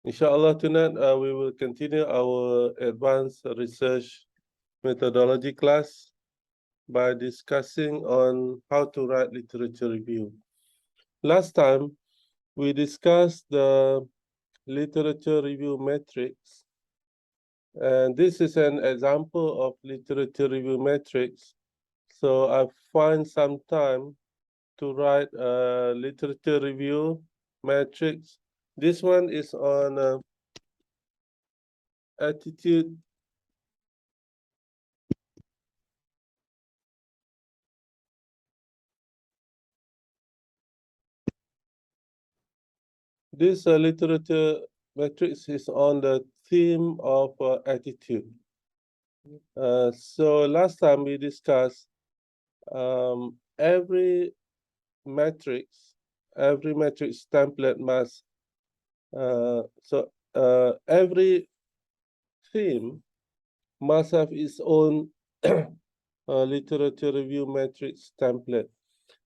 Inshallah, tonight we will continue our advanced research methodology class by discussing on how to write literature review. Last time, we discussed the literature review matrix, and this is an example of literature review matrix. So I find some time to write a literature review matrix. This one is on attitude. This literature matrix is on the theme of attitude. So last time we discussed every matrix template must, every theme must have its own literature review matrix template.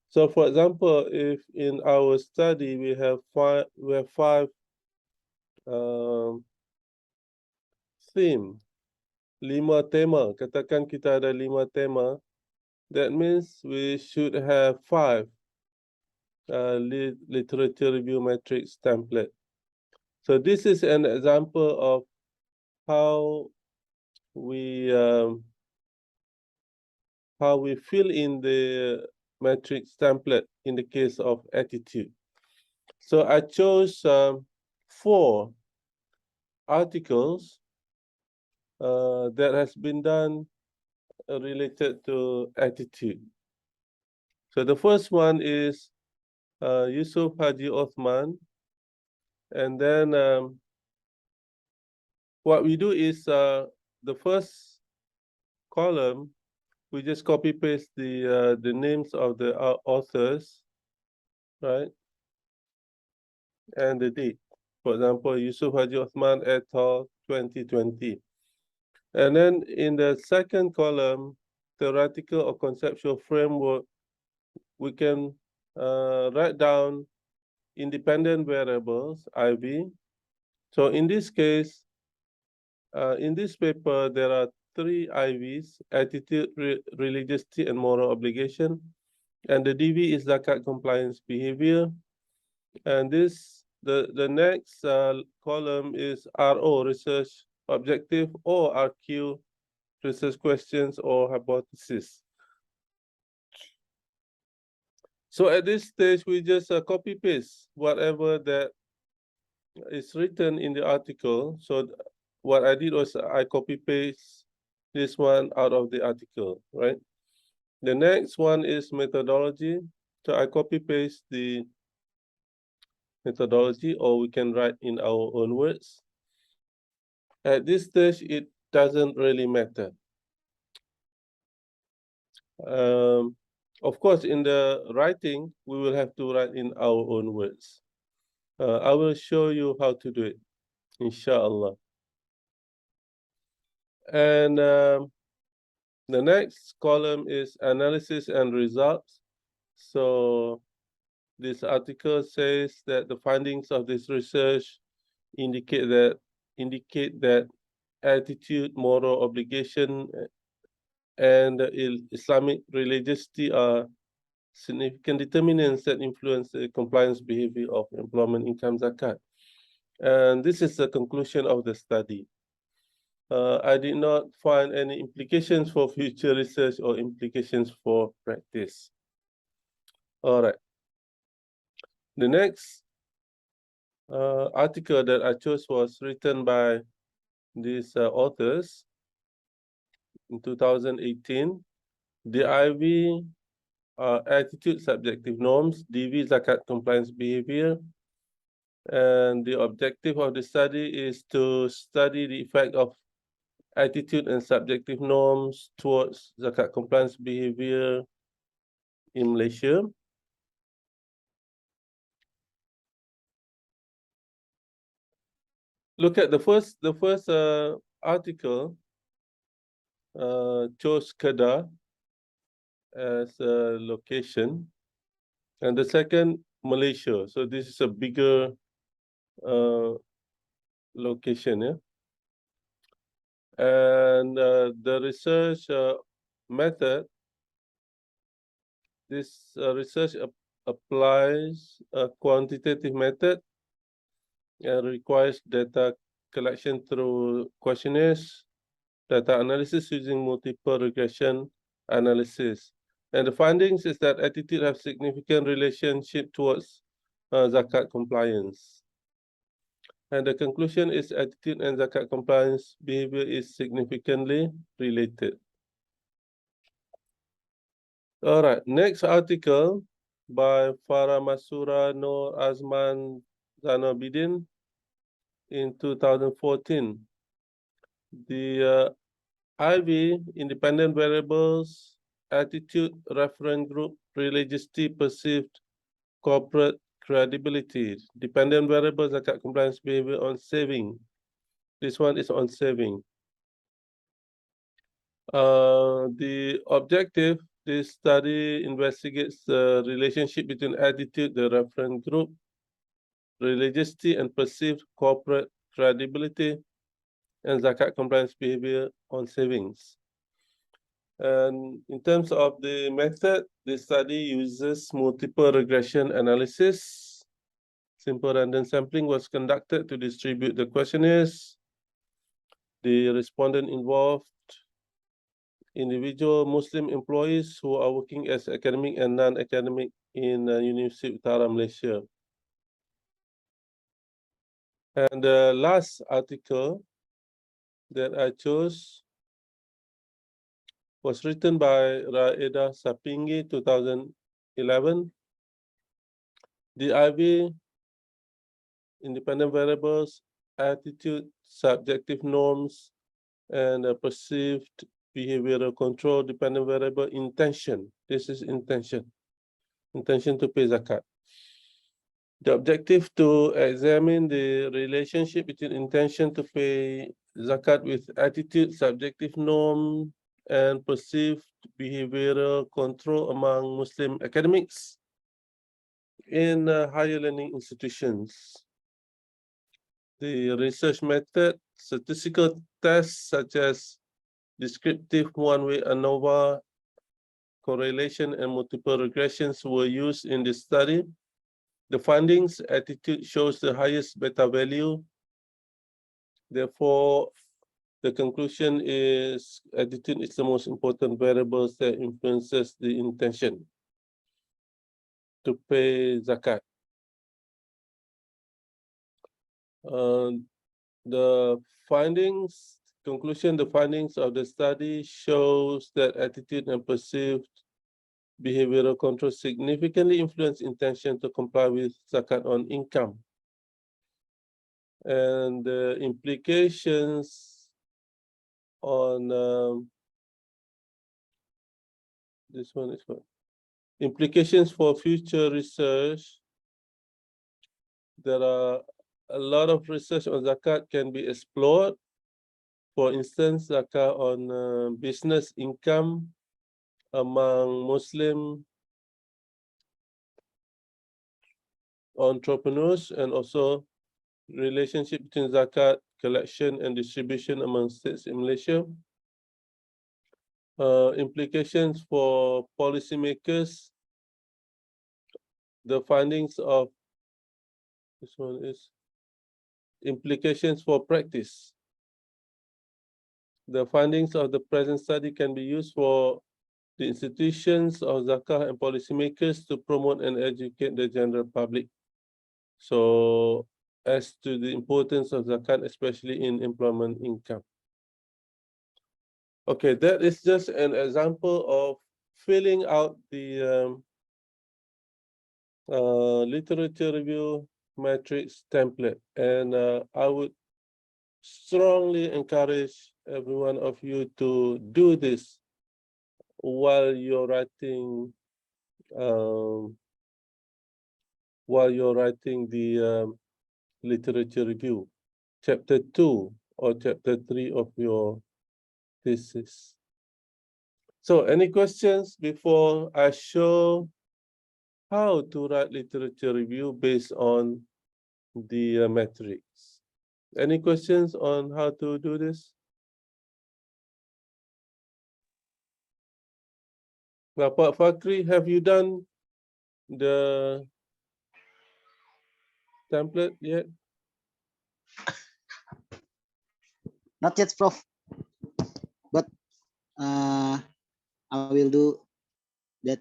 So for example, if in our study we have five theme, 5 tema, katakan kita ada 5 tema, that means we should have 5 literature review matrix template. So this is an example of how we fill in the matrix template in the case of attitude. So I chose 4 articles that has been done related to attitude. So the first one is Yusuf Haji Othman, and then what we do is the first column we just copy paste the names of the authors, right, and the date. For example, Yusuf Haji Othman et al. 2020. And then in the second column, theoretical or conceptual framework, we can write down independent variables, IV. So in this case, in this paper, there are 3 IVs: attitude, religiosity, and moral obligation. And the DV is zakat compliance behavior. And the next column is RO, research objective, or RQ, research questions or hypothesis. So at this stage, we just copy paste whatever that is written in the article. So what I did was I copy paste this one out of the article, right? The next one is methodology. So I copy paste the methodology, or we can write in our own words. At this stage, it doesn't really matter. Of course, in the writing, we will have to write in our own words. I will show you how to do it, inshallah. And the next column is analysis and results. So this article says that the findings of this research indicate that attitude, moral obligation, and Islamic religiosity are significant determinants that influence the compliance behavior of employment income zakat. And this is the conclusion of the study. I did not find any implications for future research or implications for practice. All right. The next article that I chose was written by these authors in 2018. The IV attitude subjective norms, DV zakat compliance behavior. And the objective of the study is to study the effect of attitude and subjective norms towards zakat compliance behavior in Malaysia. Look at the first article, chose Kedah as a location, and the second Malaysia. So this is a bigger location, yeah. And the research method, this research applies a quantitative method and requires data collection through questionnaires, data analysis using multiple regression analysis. And the findings is that attitude have significant relationship towards zakat compliance. And the conclusion is attitude and zakat compliance behavior is significantly related. All right, next article by Farah Masura Noor Azman Zanabidin in 2014. The IV, independent variables, attitude, reference group, religiosity, perceived corporate credibility, dependent variables, zakat compliance behavior on saving. This one is on saving. The objective, this study investigates the relationship between attitude, the reference group, religiosity, and perceived corporate credibility, and zakat compliance behavior on savings. And in terms of the method, the study uses multiple regression analysis. Simple random sampling was conducted to distribute the questionnaires. The respondent involved individual Muslim employees who are working as academic and non-academic in University Utara, Malaysia. And the last article that I chose was written by Raeda Sapingi, 2011. The IV, independent variables, attitude, subjective norms, and perceived behavioral control, dependent variable, intention. This is intention. Intention to pay zakat. The objective to examine the relationship between intention to pay zakat with attitude, subjective norm, and perceived behavioral control among Muslim academics in higher learning institutions. The research method, statistical tests such as descriptive one-way ANOVA, correlation, and multiple regressions were used in this study. The findings, attitude shows the highest beta value. Therefore, the conclusion is attitude is the most important variable that influences the intention to pay zakat. The findings, conclusion, the findings of the study shows that attitude and perceived behavioral control significantly influence intention to comply with zakat on income. And the implications on this one is what? Implications for future research. There are a lot of research on zakat can be explored. For instance, zakat on business income among Muslim entrepreneurs, and also relationship between zakat collection and distribution among states in Malaysia. Implications for policymakers. The findings of this one is implications for practice. The findings of the present study can be used for the institutions of zakat and policymakers to promote and educate the general public. So, as to the importance of zakat, especially in employment income. Okay, that is just an example of filling out the literature review matrix template. And I would strongly encourage every one of you to do this while you're writing the literature review, chapter 2 or chapter 3 of your thesis. So, any questions before I show how to write literature review based on the matrix? Any questions on how to do this? Now, Pak Fakri, have you done the template yet? Not yet, Prof. But I will do that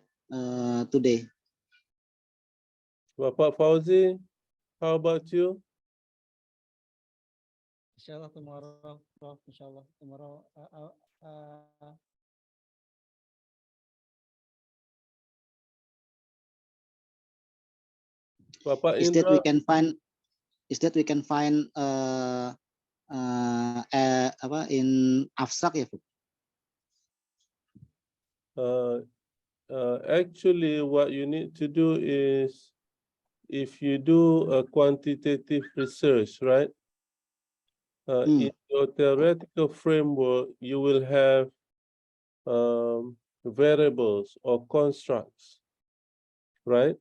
today. Bapak Fauzi, how about you? Inshallah tomorrow, Prof. Inshallah tomorrow. Bapak Is that we Indra, can find? Is that we can find apa in abstract ya, Prof? Actually, what you need to do is, if you do a quantitative research, right? In your theoretical framework, you will have variables or constructs, right?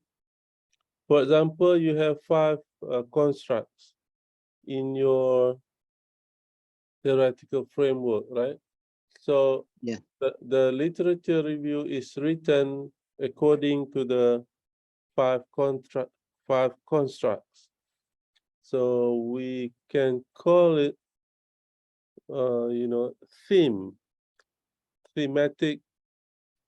For example, you have 5 constructs in your theoretical framework, right? So Yeah. the literature review is written according to the 5 constructs. So we can call it, thematic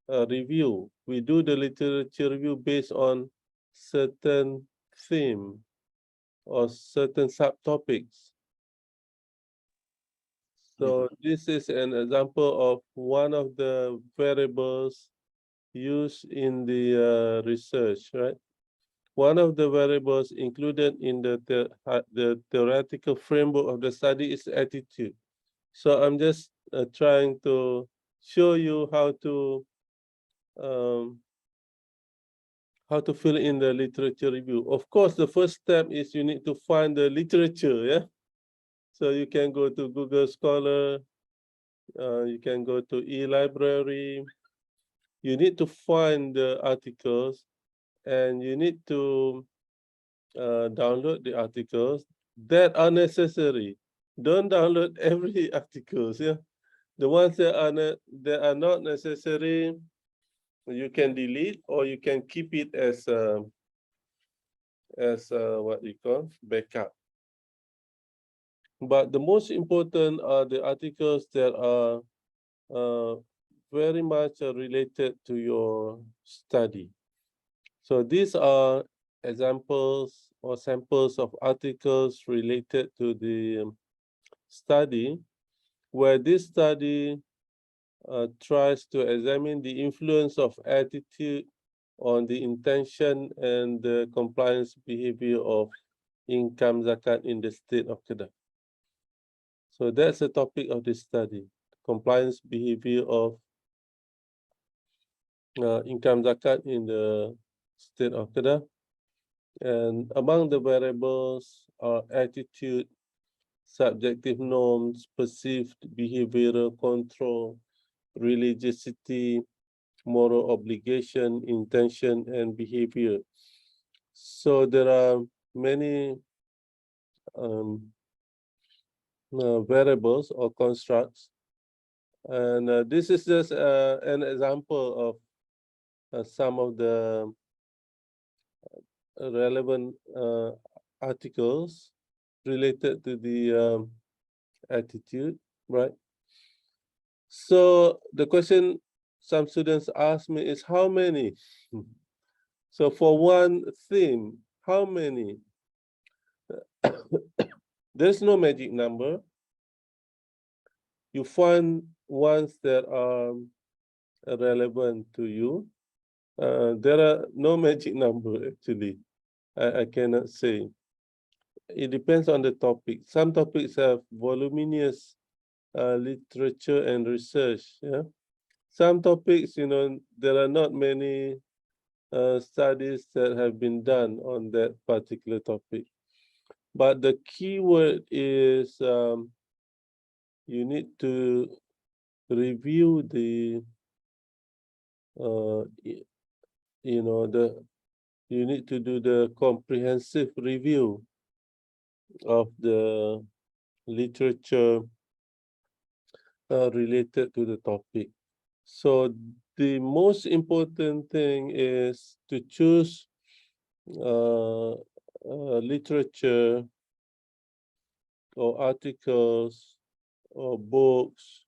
review. We do the literature review based on certain theme or certain subtopics. So this is an example of one of the variables used in the research, right? One of the variables included in the theoretical framework of the study is attitude. So I'm just trying to show you how to fill in the literature review. Of course, the first step is you need to find the literature, yeah? So you can go to Google Scholar, you can go to e-library. You need to find the articles and you need to download the articles that are necessary. Don't download every articles, yeah? The ones that are not necessary, you can delete or you can keep it as what you call backup. But the most important are the articles that are very much related to your study. So these are examples or samples of articles related to the study, where this study tries to examine the influence of attitude on the intention and the compliance behavior of income zakat in the state of Kedah. So that's the topic of this study, compliance behavior of income zakat in the state of Kedah. And among the variables are attitude, subjective norms, perceived behavioral control, religiosity, moral obligation, intention, and behavior. So there are many variables or constructs. And this is just an example of some of the relevant articles related to the attitude, right? So the question some students ask me is how many? So for one theme, how many? There's no magic number. You find ones that are relevant to you. There are no magic number actually. I cannot say. It depends on the topic. Some topics have voluminous literature and research. Yeah. Some topics, there are not many studies that have been done on that particular topic. But the key word is you need to review the, you need to do the comprehensive review of the literature related to the topic. So the most important thing is to choose literature or articles or books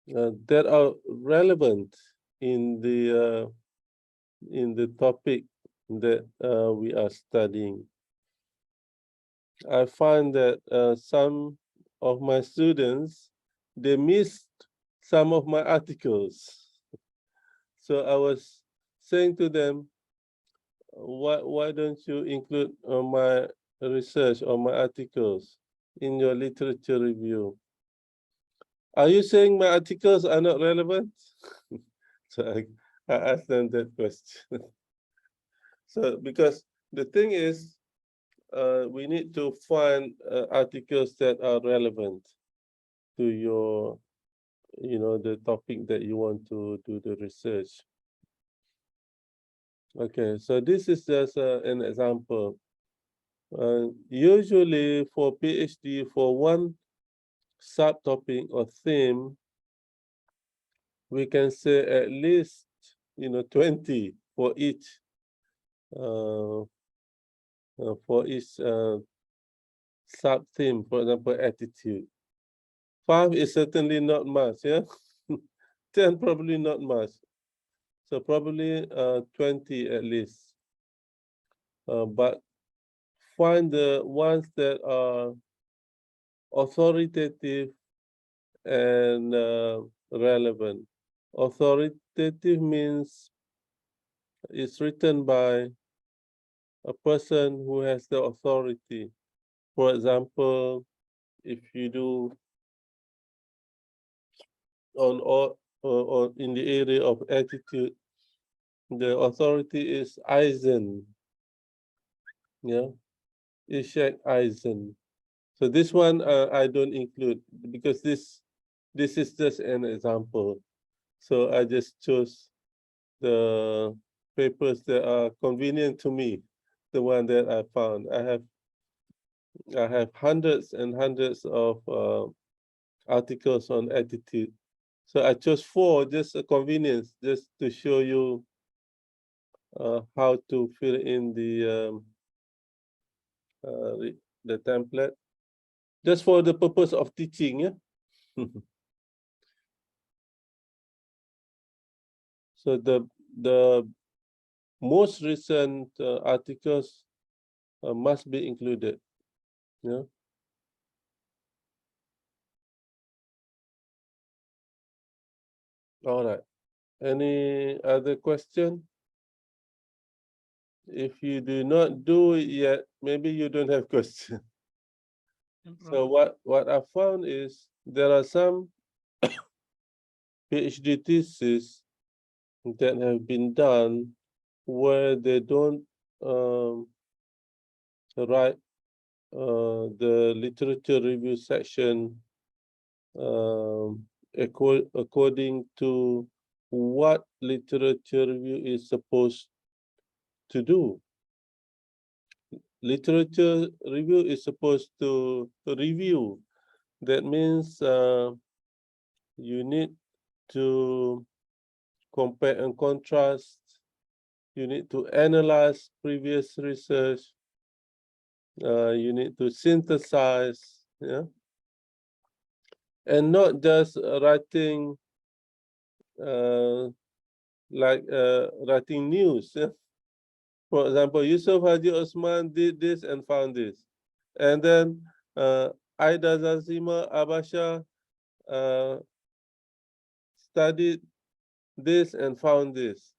that are relevant in the topic that we are studying. I find that some of my students, they missed some of my articles. So I was saying to them, why don't you include my research or my articles in your literature review? Are you saying my articles are not relevant? So I asked them that question. So because the thing is, we need to find articles that are relevant to your, the topic that you want to do the research. Okay, so this is just an example. Usually for PhD, for one subtopic or theme, we can say at least 20 for each sub theme. For example, attitude. 5 is certainly not much, yeah. 10 probably not much. So probably 20 at least. But find the ones that are authoritative and relevant. Authoritative means it's written by a person who has the authority. For example, if you do or in the area of attitude, the authority is Eisen. Yeah, Ishak Eisen. So this one I don't include because this is just an example. So I just chose the papers that are convenient to me, the one that I found. I have hundreds and hundreds of articles on attitude. So I chose 4, just a convenience, just to show you how to fill in the template, just for the purpose of teaching. Yeah. So the most recent articles must be included. Yeah. All right. Any other question? If you do not do it yet, maybe you don't have question. So what I found is there are some PhD theses that have been done where they don't write the literature review section according to what literature review is supposed to do. Literature review is supposed to review. That means you need to compare and contrast. You need to analyze previous research. You need to synthesize, yeah, and not just writing writing news. Yeah? For example, Yusuf Haji Osman did this and found this, and then Aida Zazima Abasha studied this and found this,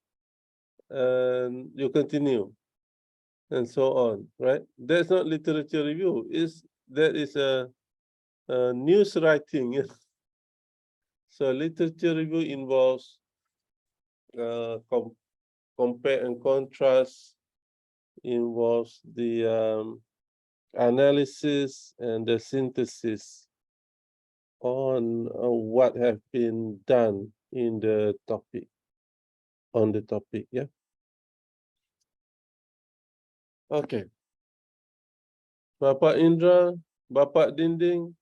and you continue, and so on, right? That's not literature review. That is a news writing. So literature review involves compare and contrast, involves the analysis and the synthesis on what have been done in the topic, on the topic, yeah. Okay. Bapak Indra, Bapak Dinding,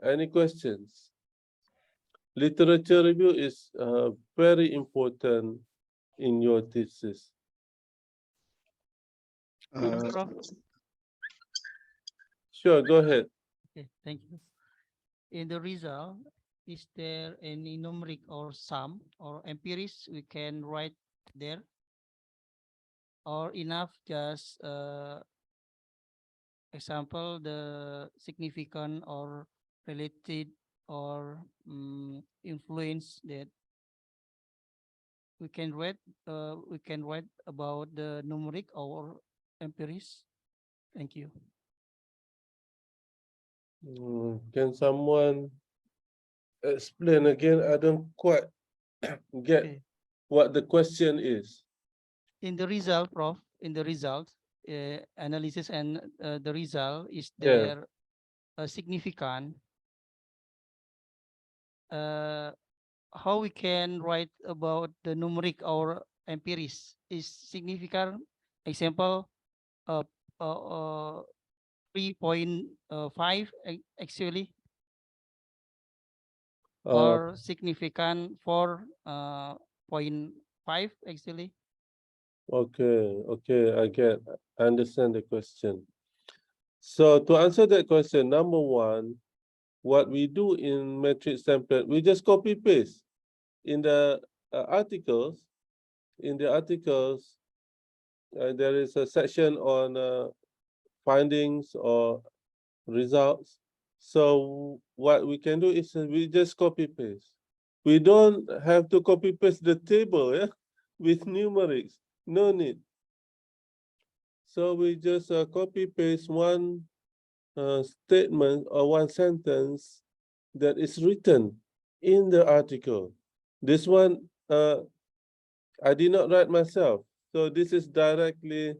any questions? Literature review is very important in your thesis. Ini, Prof. Sure, go ahead. Okay, thank you. In the result, is there any numeric or sum or empirics we can write there? Or enough just example, the significant or related or influence that we can write about the numeric or empirics. Thank you. Can someone explain again? I don't quite get Okay. what the question is. In the result, Prof, in the result, analysis and the result, is Yeah. there a significant? How we can write about the numeric or empirics is significant? Example, uh, 3.5 actually, or significant 4.5 actually. Okay, I understand the question. So to answer that question, number one, what we do in matrix template, we just copy paste in the articles. In the articles, there is a section on findings or results. So what we can do is we just copy paste. We don't have to copy paste the table, yeah, with numerics. No need. So we just copy paste one statement or one sentence that is written in the article. This one I did not write myself. So this is directly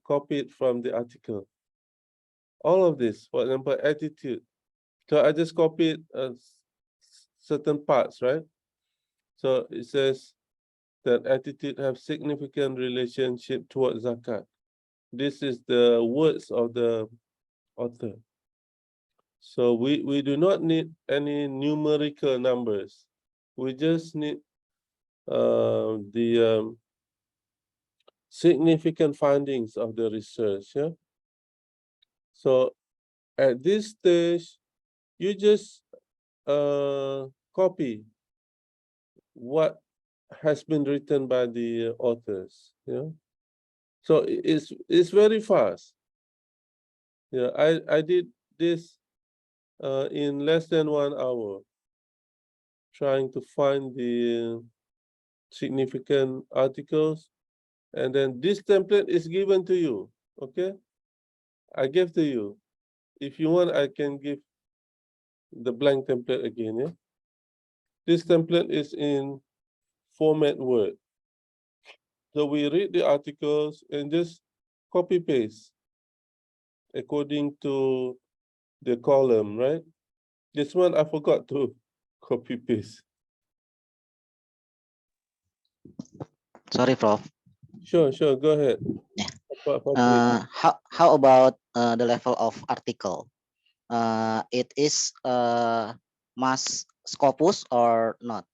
copied from the article. All of this, for example, attitude. So I just copied certain parts, right? So it says that attitude have significant relationship towards zakat. This is the words of the author. So we do not need any numerical numbers. We just need the significant findings of the research. Yeah. So at this stage, you just copy what has been written by the authors. Yeah. So it's very fast. Yeah, I did this in less than 1 hour, trying to find the significant articles, and then this template is given to you. Okay, I gave to you. If you want, I can give the blank template again. Yeah, this template is in format Word. So we read the articles and just copy paste according to the column, right? This one I forgot to copy paste. Sorry, Prof. Sure, go ahead. Yeah. Populate. How about the level of article? It is mass scopus or not?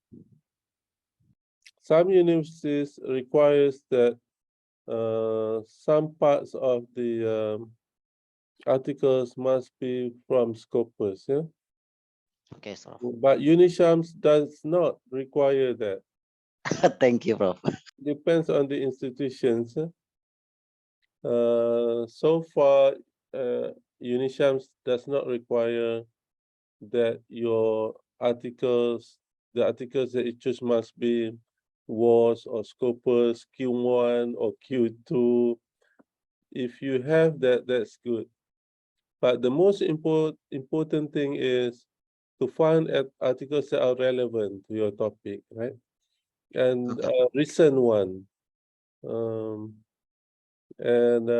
Some universities requires that some parts of the articles must be from Scopus, yeah? Okay, so But Unishams does not require that. thank you, Prof. Depends on the institutions. So far, Unishams does not require that your articles, the articles that you choose must be WAS or Scopus, Q1 or Q2. If you have that, that's good. But the most important thing is to find articles that are relevant to your topic, right? And Okay. recent one. And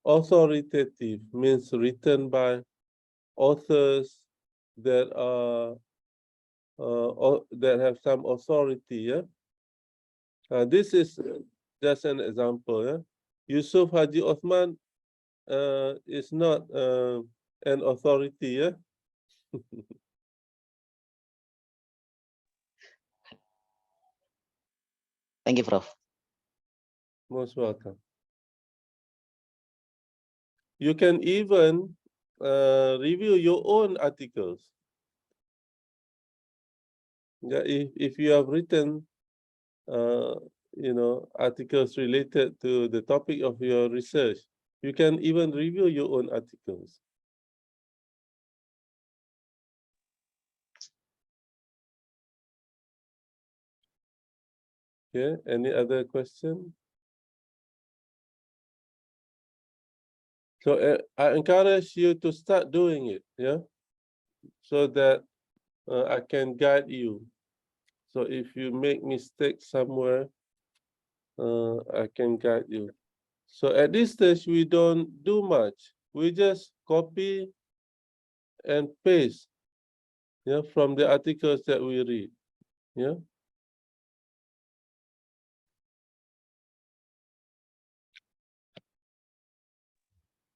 authoritative means written by authors that are that have some authority. Yeah, this is just an example. Yeah, Yusuf Haji Osman is not an authority, yeah. Thank you, Prof. Most welcome. You can even review your own articles. Yeah, if you have written, articles related to the topic of your research, you can even review your own articles. Yeah, any other question? So I encourage you to start doing it, yeah, so that I can guide you. So if you make mistakes somewhere, I can guide you. So at this stage, we don't do much. We just copy and paste, yeah, from the articles that we read, yeah.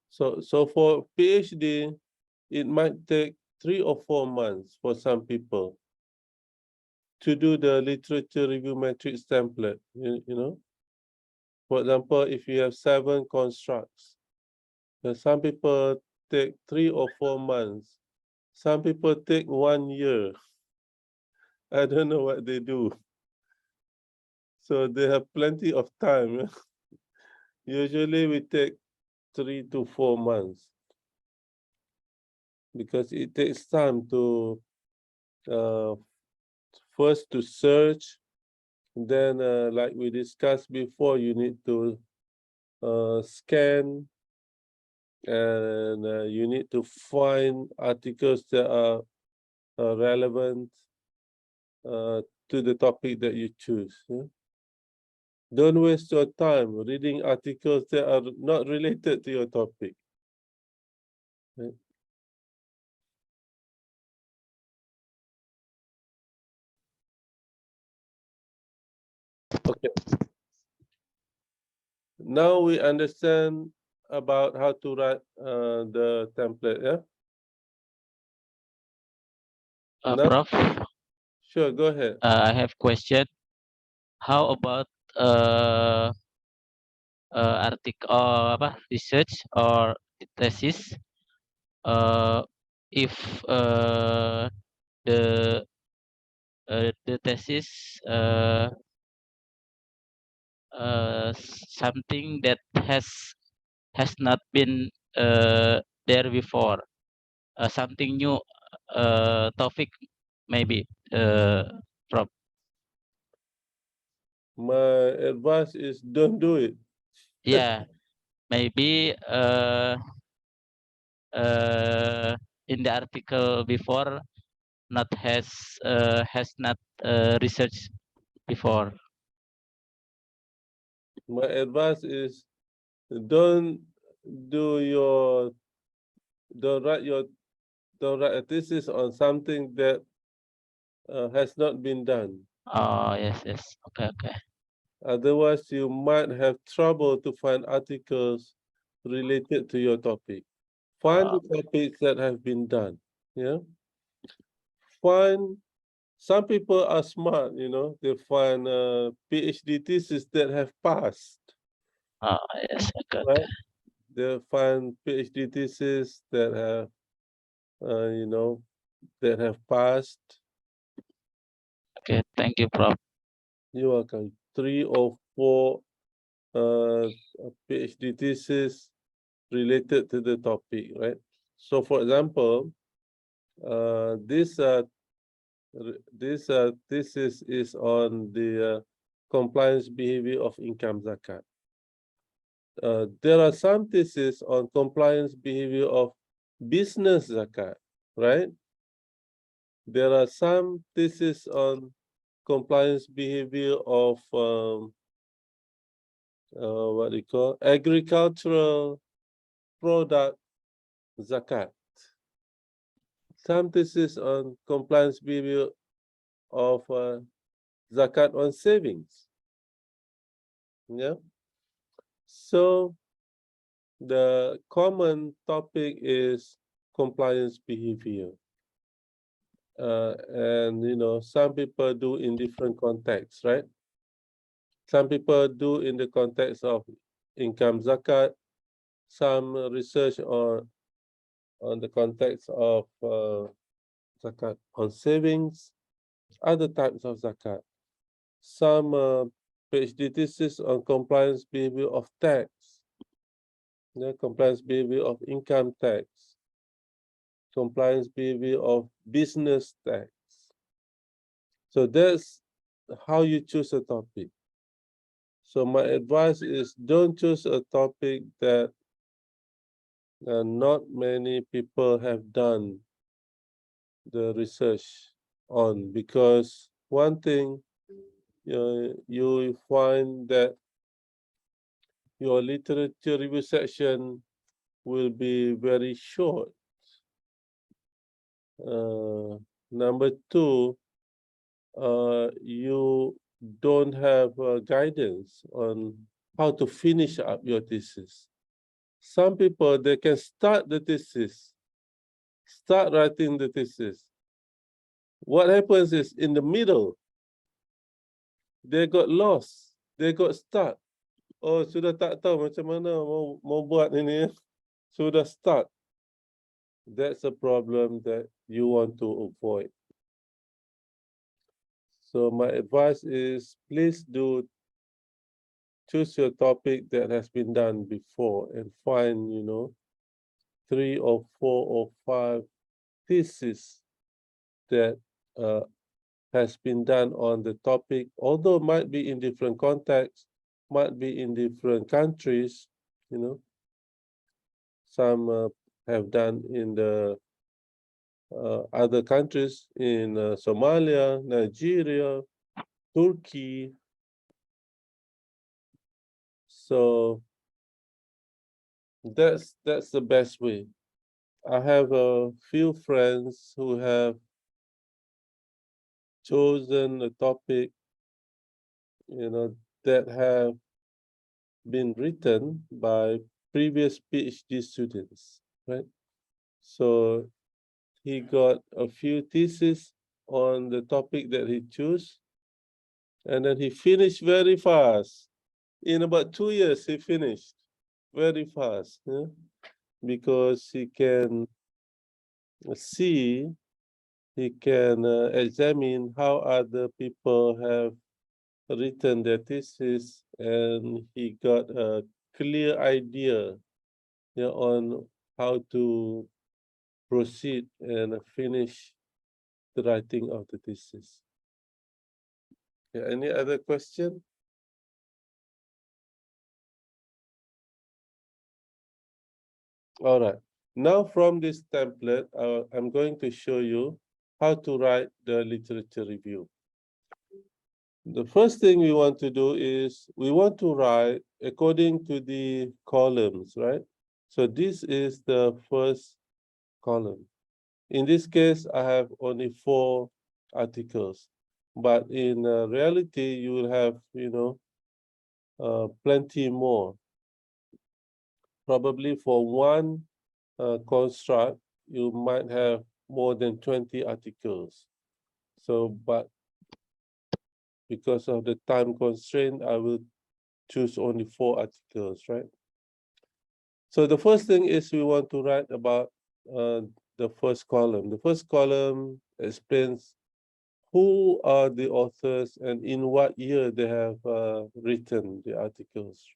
So for PhD, it might take 3 or 4 months for some people to do the literature review matrix template, you know. For example, if you have 7 constructs, some people take 3 or 4 months. Some people take 1 year. I don't know what they do. So they have plenty of time. Usually we take 3 to 4 months because it takes time to first to search. Then, like we discussed before, you need to scan, and you need to find articles that are relevant to the topic that you choose. Yeah? Don't waste your time reading articles that are not related to your topic. Right? Okay. Now we understand about how to write the template. Yeah. Now, Prof, sure. Go ahead. I have question. How about uh, article apa research or thesis? If the the thesis something that has not been there before, something new topic maybe, Prof. My advice is don't do it. Yeah, maybe in the article before not has not researched before. My advice is don't do your don't write your don't write a thesis on something that has not been done. Oh yes, yes. Okay, okay. Otherwise, you might have trouble to find articles related to your topic. Find the topics that have been done. Yeah. Find some people are smart, they find PhD thesis that have passed, Oh yes, okay, okay. right? They find PhD thesis that have, that have passed. Okay, thank you, Prof. You're welcome. 3 or 4 PhD thesis related to the topic, right? So, for example, this thesis is on the compliance behavior of income zakat. There are some theses on compliance behavior of business zakat, right? There are some theses on compliance behavior of what do you call agricultural product zakat. Some theses on compliance behavior of zakat on savings. Yeah. So the common topic is compliance behavior. And some people do in different contexts, right? Some people do in the context of income zakat, some research on the context of zakat on savings, other types of zakat. Some PhD thesis on compliance behavior of tax, compliance behavior of income tax, compliance behavior of business tax. So that's how you choose a topic. So my advice is don't choose a topic that not many people have done the research on, because one thing you find that your literature review section will be very short. Number two, you don't have guidance on how to finish up your thesis. Some people, they can start the thesis, start writing the thesis. What happens is in the middle, they got lost, they got stuck. Oh, sudah tak tahu macam mana mau buat ini. Sudah start. That's a problem that you want to avoid. So my advice is please do choose your topic that has been done before and find, 3 or 4 or 5 theses that has been done on the topic, although might be in different contexts, might be in different countries, Some have done in the other countries in Somalia, Nigeria, Turkey. So that's the best way. I have a few friends who have chosen a topic, that have been written by previous PhD students, right? So he got a few theses on the topic that he chose, and then he finished very fast. In about 2 years, he finished very fast, because he can see, he can examine how other people have written their thesis, and he got a clear idea, on how to proceed and finish the writing of the thesis. Yeah, any other question? All right. Now from this template, I'm going to show you how to write the literature review. The first thing we want to do is we want to write according to the columns, right? So this is the first column. In this case, I have only 4 articles, but in reality, you will have, plenty more. Probably for one construct, you might have more than 20 articles. So, but because of the time constraint, I will choose only 4 articles, right? So the first thing is we want to write about the first column. The first column explains who are the authors and in what year they have written the articles.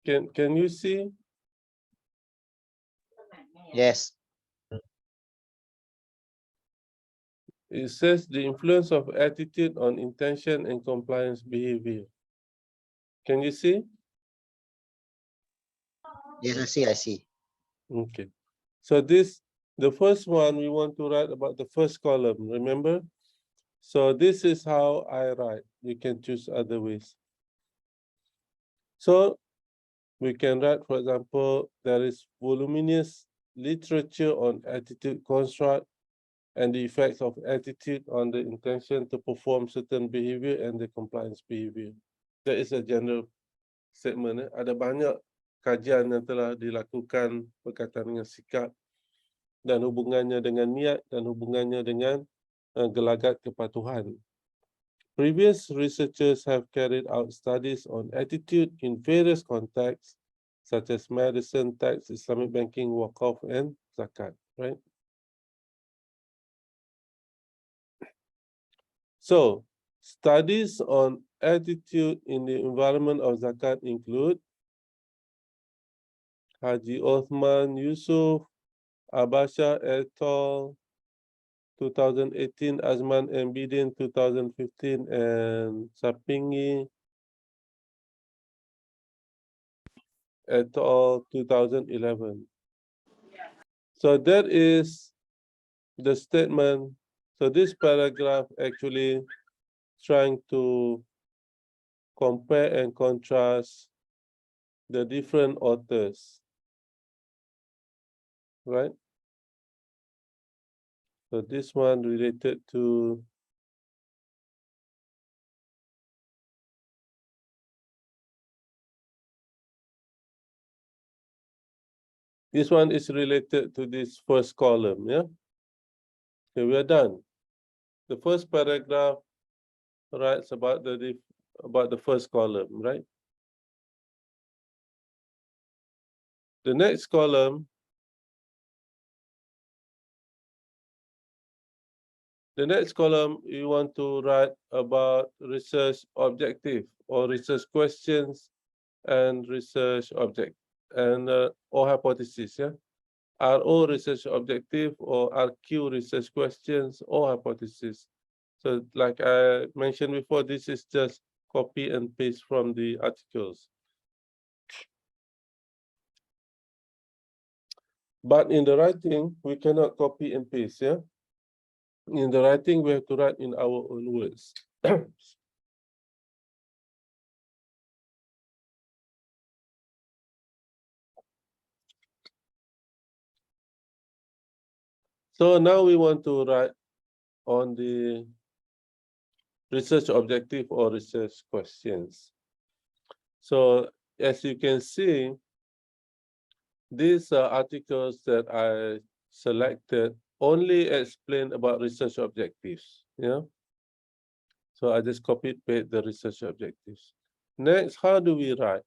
Can you see? Yes. It says the influence of attitude on intention and compliance behavior. Can you see? Yes, I see. I see. Okay. So the first one, we want to write about the first column, remember? So this is how I write. You can choose other ways. So we can write, for example, there is voluminous literature on attitude construct and the effects of attitude on the intention to perform certain behavior and the compliance behavior. That is a general statement. Ada banyak kajian yang telah dilakukan berkaitan dengan sikap dan hubungannya dengan niat dan hubungannya dengan gelagat kepatuhan. Previous researchers have carried out studies on attitude in various contexts, such as medicine, tax, Islamic banking, wakaf, and zakat, right? So, studies on attitude in the environment of zakat include Haji Othman Yusuf, Abasha et al., 2018, Azman and Bidin, 2015, and Sapingi et al., 2011. So that is the statement. So this paragraph actually trying to compare and contrast the different authors, right? So this one related to this one is related to this first column, yeah? Okay, we are done. The first paragraph writes about the first column, right? The next column, you want to write about research objective or research questions and research object and or hypothesis, yeah? RO research objective or RQ research questions or hypothesis. So like I mentioned before, this is just copy and paste from the articles. But in the writing, we cannot copy and paste, yeah? In the writing, we have to write in our own words. So now we want to write on the research objective or research questions. So as you can see, these are articles that I selected only explain about research objectives, yeah? So I just copied paste the research objectives. Next, how do we write?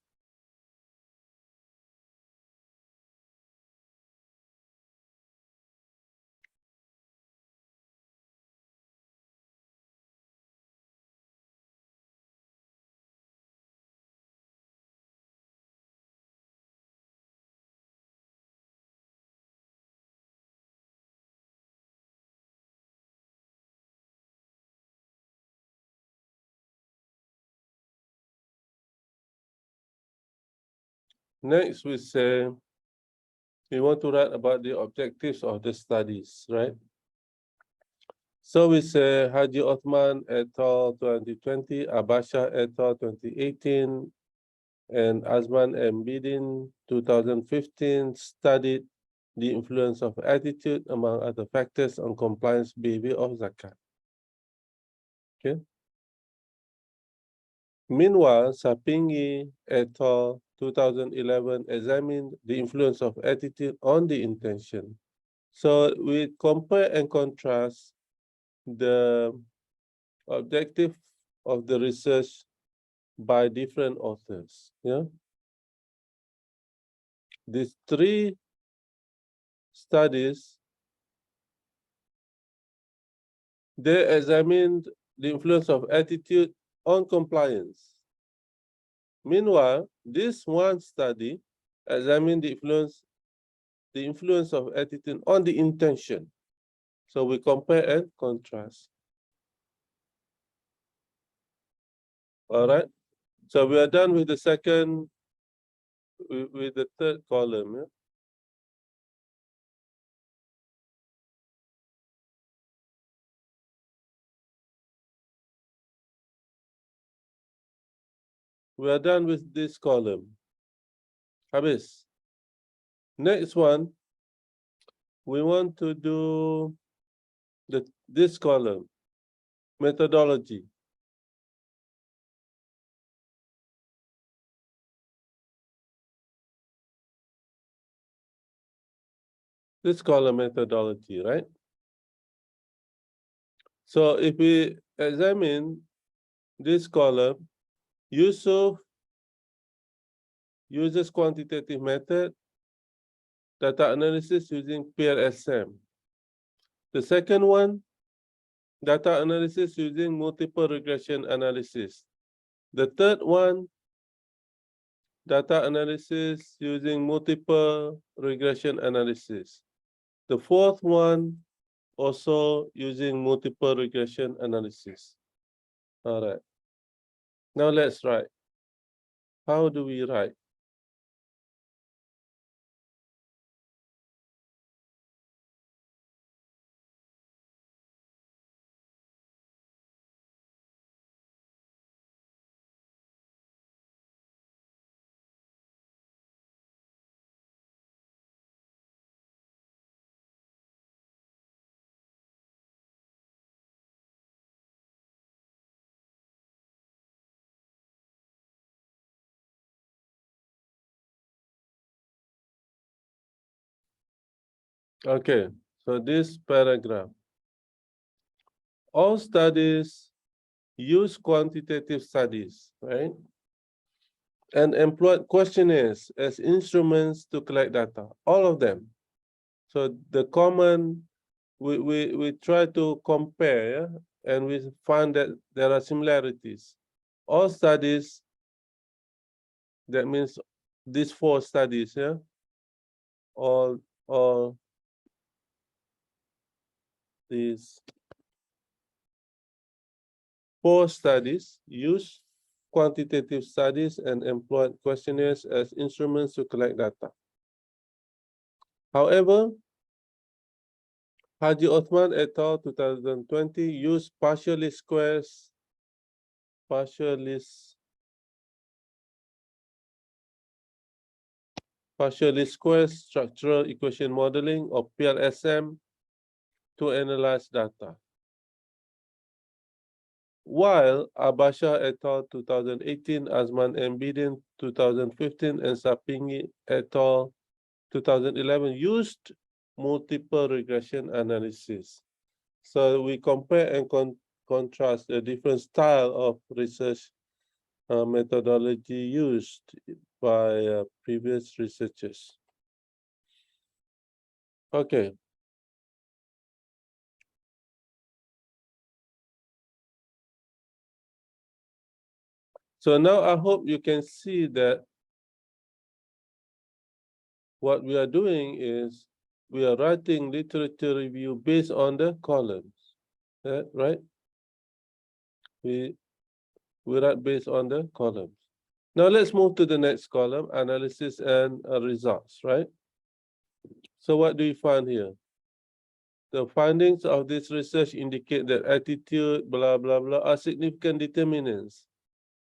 Next, we say we want to write about the objectives of the studies, right? So we say Haji Othman et al. 2020, Abasha et al. 2018, and Azman and Bidin 2015 studied the influence of attitude among other factors on compliance behavior of zakat. Okay. Meanwhile, Sapingi et al. 2011 examined the influence of attitude on the intention. So we compare and contrast the objective of the research by different authors. Yeah. These three studies, they examined the influence of attitude on compliance. Meanwhile, this one study examined the influence of attitude on the intention. So we compare and contrast. All right. So we are done with the second, with the third column. Yeah? We are done with this column. Habis. Next one, we want to do this column, methodology. This column, methodology, right? So if we examine this column, Yusuf uses quantitative method, data analysis using PLSM. The second one, data analysis using multiple regression analysis. The third one, data analysis using multiple regression analysis. The fourth one, also using multiple regression analysis. All right. Now let's write. How do we write? Okay, so this paragraph. All studies use quantitative studies, right? And employ questionnaires as instruments to collect data, all of them. So the common, we try to compare, yeah? And we find that there are similarities. All studies, that means these 4 studies, yeah? All these 4 studies use quantitative studies and employed questionnaires as instruments to collect data. However, Haji Othman et al. 2020 used partial least squares structural equation modeling, or PLSM, to analyze data. While Abasha et al. 2018, Azman and Bidin 2015, and Sapingi et al. 2011 used multiple regression analysis. So we compare and contrast the different style of research methodology used by previous researchers. Okay. So now I hope you can see that what we are doing is we are writing literature review based on the columns, right? We write based on the columns. Now let's move to the next column, analysis and results, right? So what do you find here? The findings of this research indicate that attitude, blah, blah, blah, are significant determinants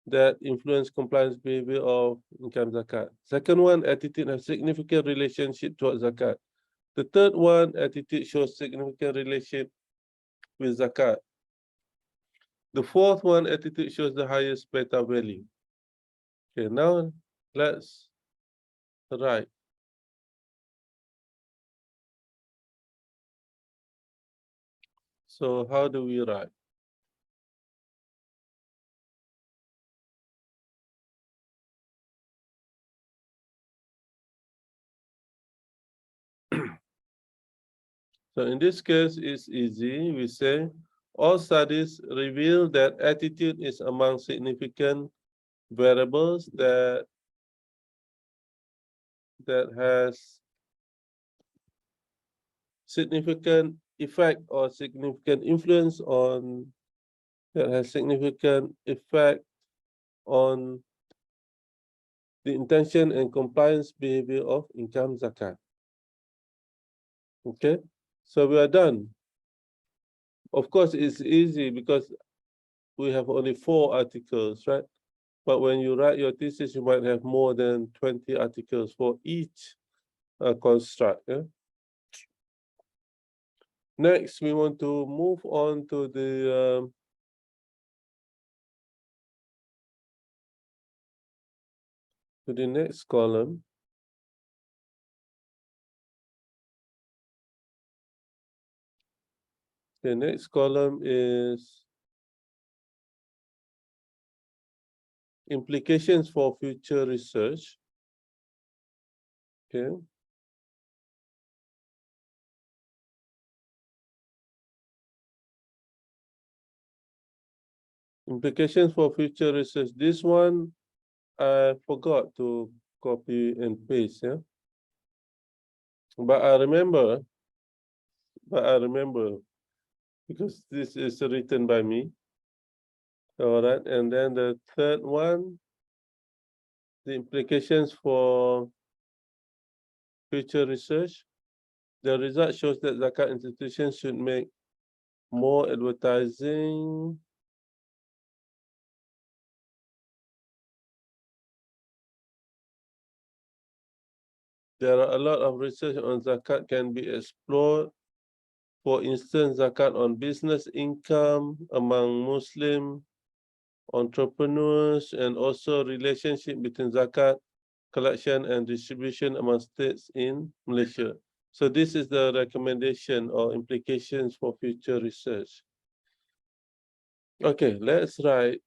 that influence compliance behavior of income zakat. Second one, attitude has significant relationship towards zakat. The third one, attitude shows significant relation with zakat. The fourth one, attitude shows the highest beta value. Okay, now let's write. So how do we write? So in this case, it's easy. We say all studies reveal that attitude is among significant variables that that has significant effect or significant influence on, that has significant effect on the intention and compliance behavior of income zakat. Okay, so we are done. Of course, it's easy because we have only 4 articles, right? But when you write your thesis, you might have more than 20 articles for each construct. Yeah? Next, we want to move on to the next column. The next column is implications for future research. Okay. Implications for future research. This one, I forgot to copy and paste, yeah. But I remember, because this is written by me. All right, and then the third one, the implications for future research. The result shows that zakat institutions should make more advertising. There are a lot of research on zakat can be explored. For instance, zakat on business income among Muslim entrepreneurs, and also relationship between zakat collection and distribution among states in Malaysia. So this is the recommendation or implications for future research. Okay, let's write.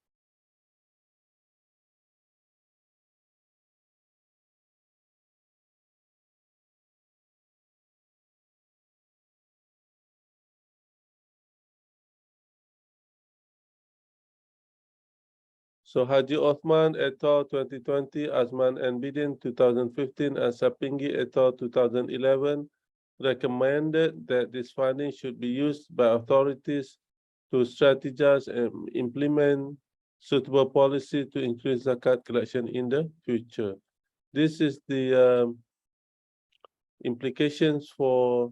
So Haji Othman et al. 2020, Azman and Bidin 2015, and Sapinggi et al. 2011 recommended that this funding should be used by authorities to strategize and implement suitable policy to increase zakat collection in the future. This is the implications for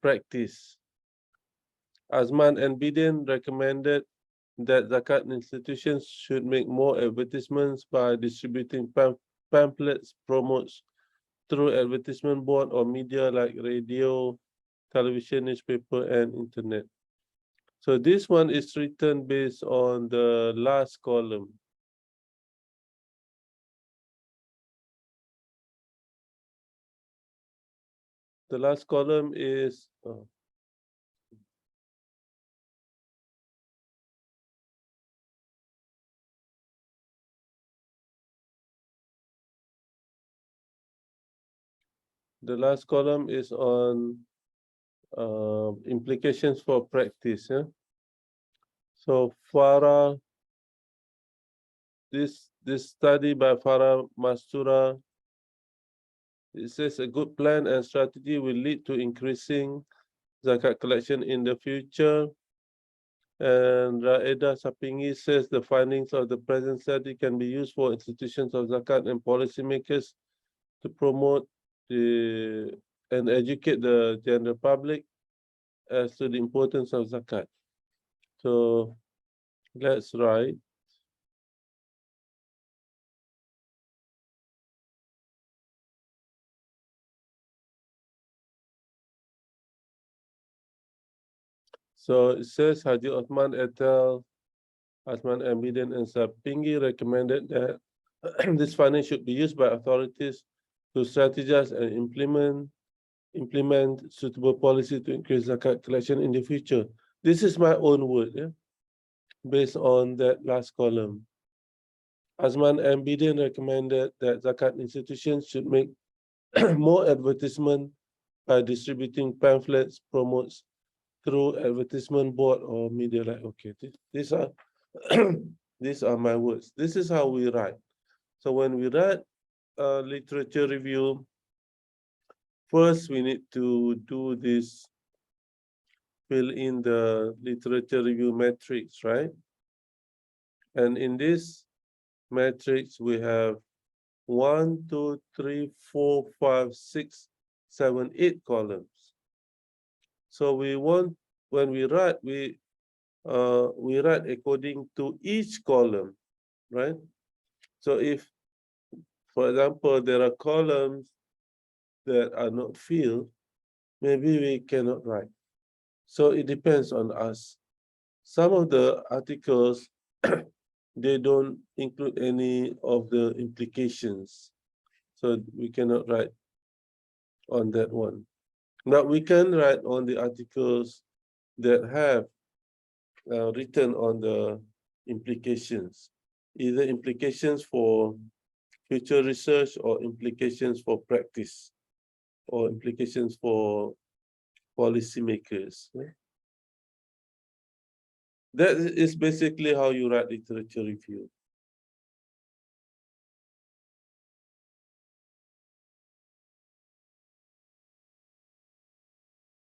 practice. Azman and Bidin recommended that zakat institutions should make more advertisements by distributing pamphlets, promotes through advertisement board or media like radio, television, newspaper, and internet. So this one is written based on the last column. The last column is the last column is on implications for practice. Yeah? So Farah, this study by Farah Mastura, it says a good plan and strategy will lead to increasing zakat collection in the future. And Raeda Sapingi says the findings of the present study can be used for institutions of zakat and policymakers to promote and educate the general public as to the importance of zakat. So let's write. So it says Haji Othman et al., Asman Ambiden and Sapingi recommended that this funding should be used by authorities to strategize and implement suitable policy to increase zakat collection in the future. This is my own word, yeah, based on that last column. Azman and Bidin recommended that zakat institutions should make more advertisement by distributing pamphlets, promotes through advertisement board or media. Like, okay, these are these are my words. This is how we write. So when we write, literature review, first we need to do this, fill in the literature review matrix, right? And in this matrix, we have 1, 2, 3, 4, 5, 6, 7, 8 columns. So we want, when we write according to each column, right? So if, for example, there are columns that are not filled, maybe we cannot write. So it depends on us. Some of the articles, they don't include any of the implications. So we cannot write on that one. Now we can write on the articles that have written on the implications, either implications for future research or implications for practice or implications for policymakers. That is basically how you write literature review.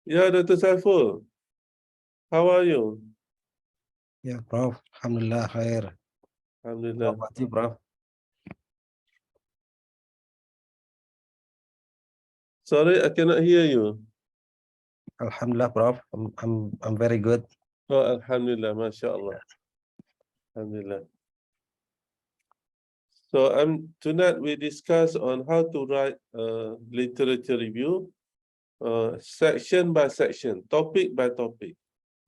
Yeah, Dr. Saiful, how are you? Ya, Prof. Alhamdulillah khair. How Alhamdulillah. about you, Prof? Sorry, I cannot hear you. Alhamdulillah, Prof. I'm very good. Oh, Alhamdulillah, MashaAllah. Alhamdulillah. So tonight we discuss on how to write a literature review, section by section, topic by topic,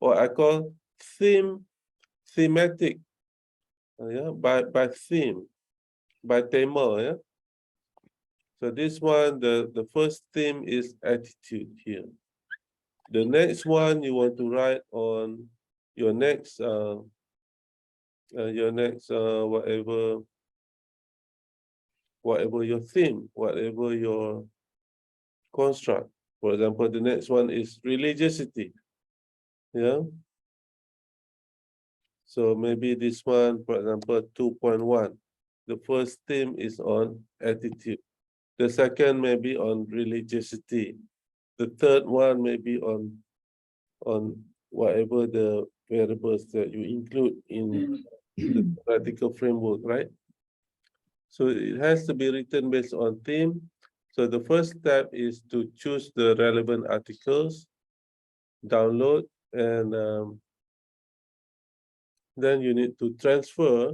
or I call thematic, yeah, by theme, by tema, yeah. So this one, the first theme is attitude here. The next one you want to write on your next whatever your theme, whatever your construct. For example, the next one is religiosity. Yeah. So maybe this one, for example, 2.1. The first theme is on attitude. The second may be on religiosity. The third one may be on whatever the variables that you include in the theoretical framework, right? So it has to be written based on theme. So the first step is to choose the relevant articles, download, and then you need to transfer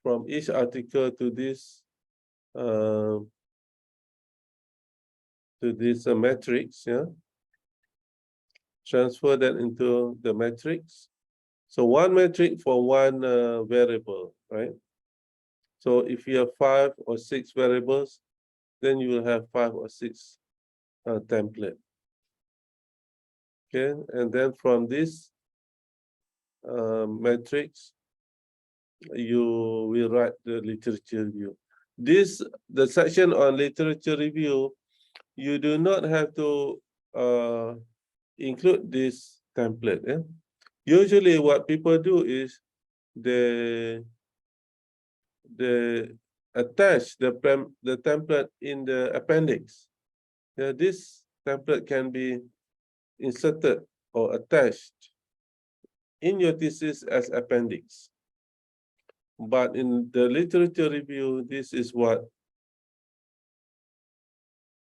from each article to this matrix, yeah. Transfer that into the matrix. So one metric for one variable, right? So if you have 5 or 6 variables, then you will have 5 or 6 template. Okay, and then from this matrix, you will write the literature review. The section on literature review, you do not have to include this template. Yeah? Usually what people do is they attach the template in the appendix. Yeah, this template can be inserted or attached in your thesis as appendix. But in the literature review, this is what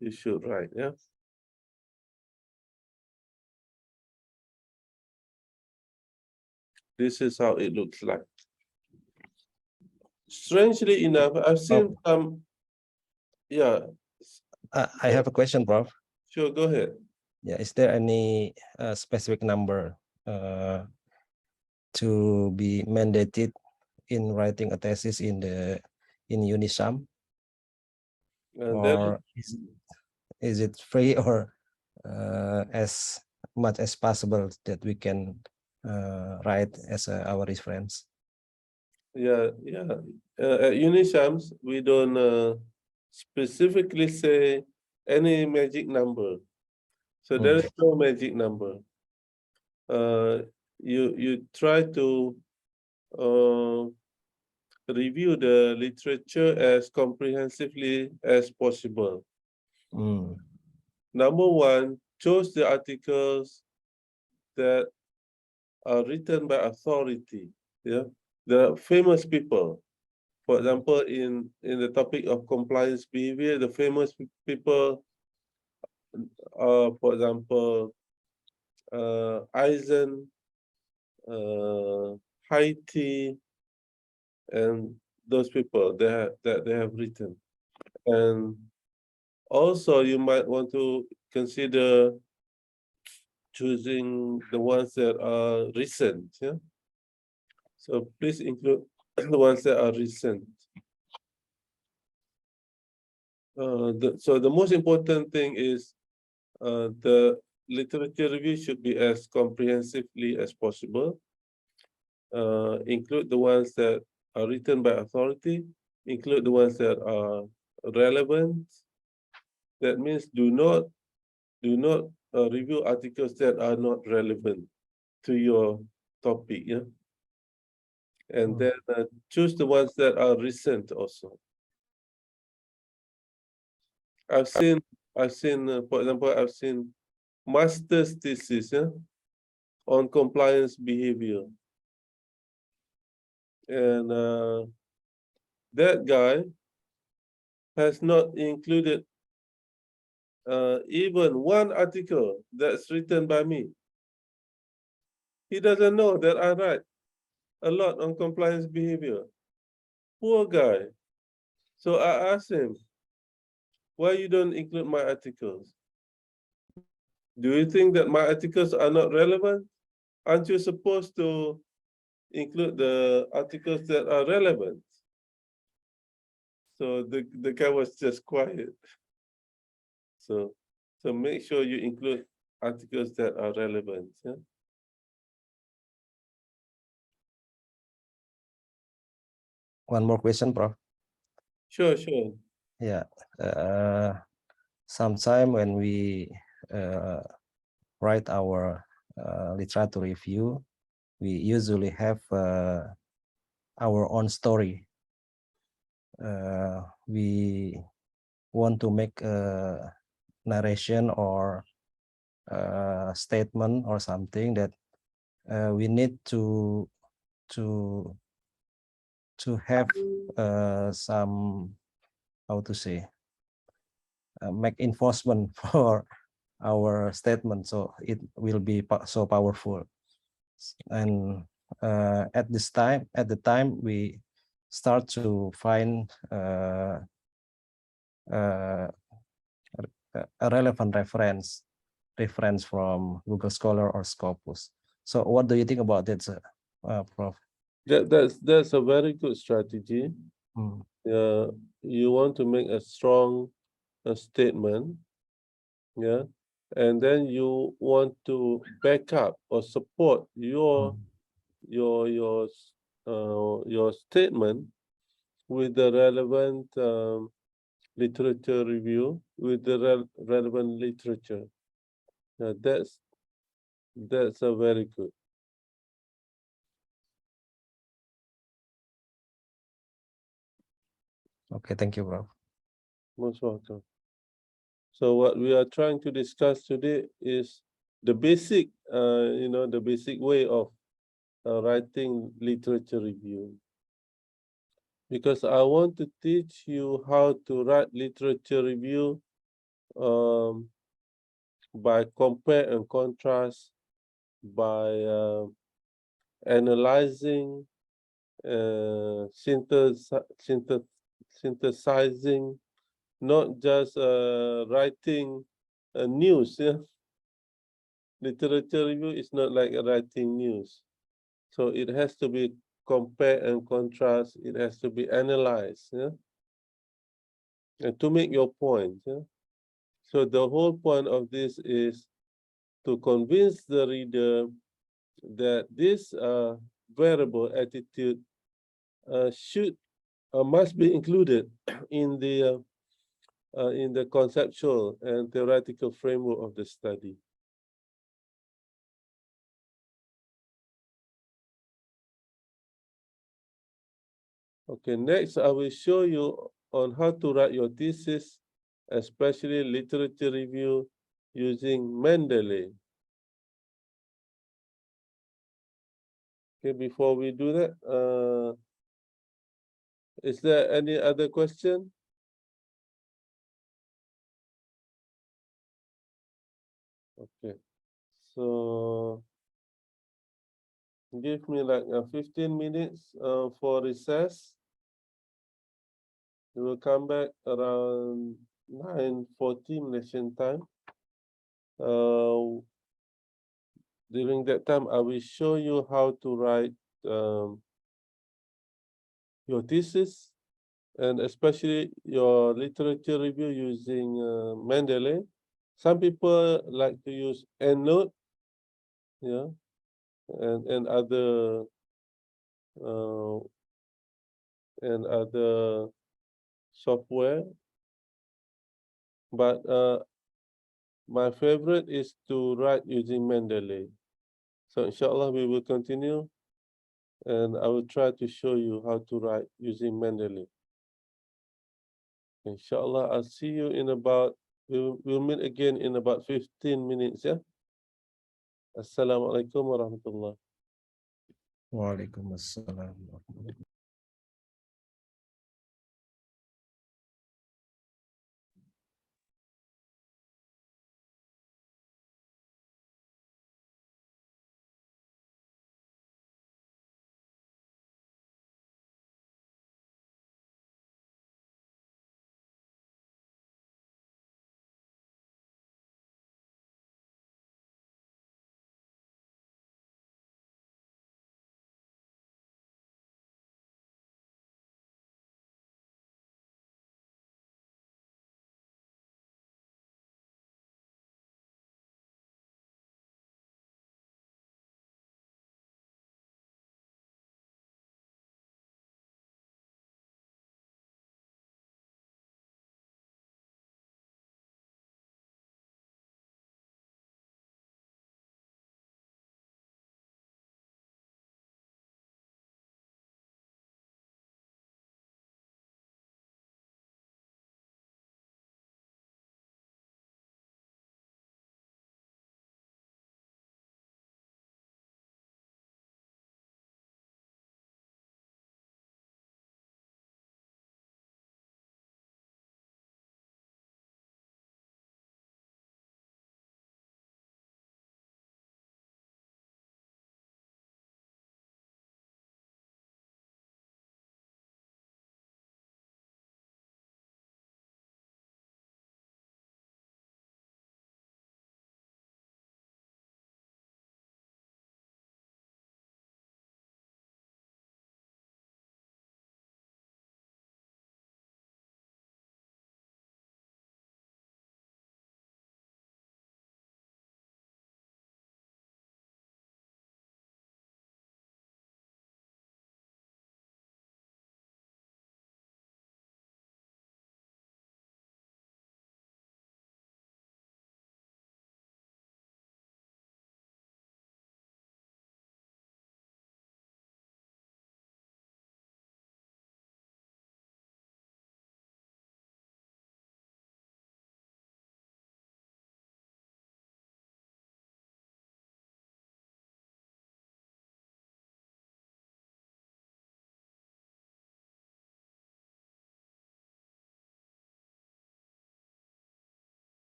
you should write, yeah? This is how it looks like. Strangely enough, I've seen some, yeah. I have a question, Prof. Sure, go ahead. Yeah, is there any specific number to be mandated in writing a thesis in Unisum? Or is it free, or as much as possible that we can write as our reference? Yeah. At Unisams, we don't specifically say any magic number. So there is no magic number. You try to review the literature as comprehensively as possible. Mm. Number one, choose the articles that are written by authority. Yeah, the famous people. For example, in the topic of compliance behavior, the famous people are, for example, Eisen, Haiti, and those people that they have written. And also, you might want to consider choosing the ones that are recent. Yeah. So please include the ones that are recent. So the most important thing is the literature review should be as comprehensively as possible. Include the ones that are written by authority, include the ones that are relevant. That means do not review articles that are not relevant to your topic. Yeah. And then choose the ones that are recent also. I've seen, for example, I've seen master's thesis, yeah, on compliance behavior. And that guy has not included even one article that's written by me. He doesn't know that I write a lot on compliance behavior. Poor guy. So I asked him, why you don't include my articles? Do you think that my articles are not relevant? Aren't you supposed to include the articles that are relevant? So the guy was just quiet. So make sure you include articles that are relevant. Yeah. One more question, Prof. Sure. Yeah. Sometime when we write our literature review, we usually have our own story. We want to make a narration or a statement or something that we need to have some, how to say, make enforcement for our statement, so it will be so powerful. And at the time we start to find a relevant reference from Google Scholar or Scopus. So what do you think about that, Prof? That's a very good strategy. Mm. You want to make a strong statement, yeah, and then you want to back up or support your statement with the relevant literature review, with the relevant literature. That's a very good. Okay, thank you, Prof. Most welcome. So what we are trying to discuss today is the basic, the basic way of writing literature review. Because I want to teach you how to write literature review by compare and contrast, by analyzing, synthesizing, not just writing news. Yeah? Literature review is not like writing news. So it has to be compare and contrast. It has to be analyzed, yeah? And to make your point. Yeah? So the whole point of this is to convince the reader that this variable attitude must be included in the conceptual and theoretical framework of the study. Okay, next I will show you on how to write your thesis, especially literature review using Mendeley. Okay, before we do that, is there any other question? Okay, so give me like 15 minutes for recess. We will come back around 9:40 Malaysian time. During that time, I will show you how to write your thesis and especially your literature review using Mendeley. Some people like to use EndNote, yeah, and other uh, software. But my favorite is to write using Mendeley. So inshallah, we will continue and I will try to show you how to write using Mendeley. Inshallah, I'll see you in about, we'll meet again in about 15 minutes, yeah? Assalamualaikum warahmatullah. Waalaikumsalam.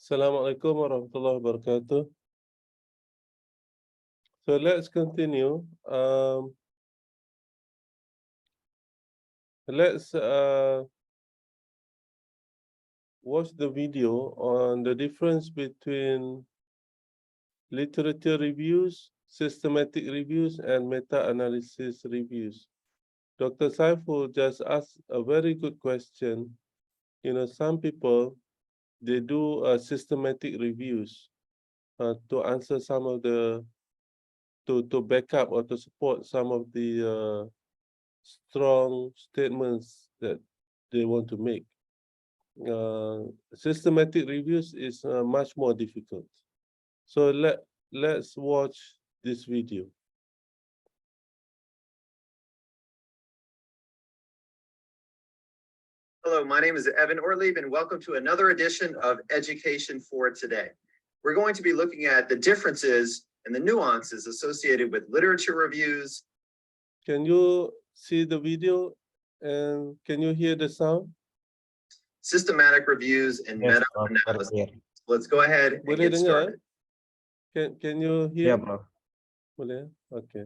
Assalamualaikum warahmatullahi wabarakatuh. So let's continue. Let's watch the video on the difference between literature reviews, systematic reviews, and meta-analysis reviews. Dr. Saiful just asked a very good question. You know, some people, they do systematic reviews to answer some of the, to back up or to support some of the strong statements that they want to make. Systematic reviews is much more difficult. So let's watch this video. Hello, my name is Evan Ortlieb, and welcome to another edition of Education for Today. We're going to be looking at the differences and the nuances associated with literature reviews. Can you see the video and can you hear the sound? Systematic reviews and Yes, Prof, very meta-analysis. clear. Let's go ahead and Boleh get dengar? started. Can you Yeah, hear? Prof. Boleh? Okay.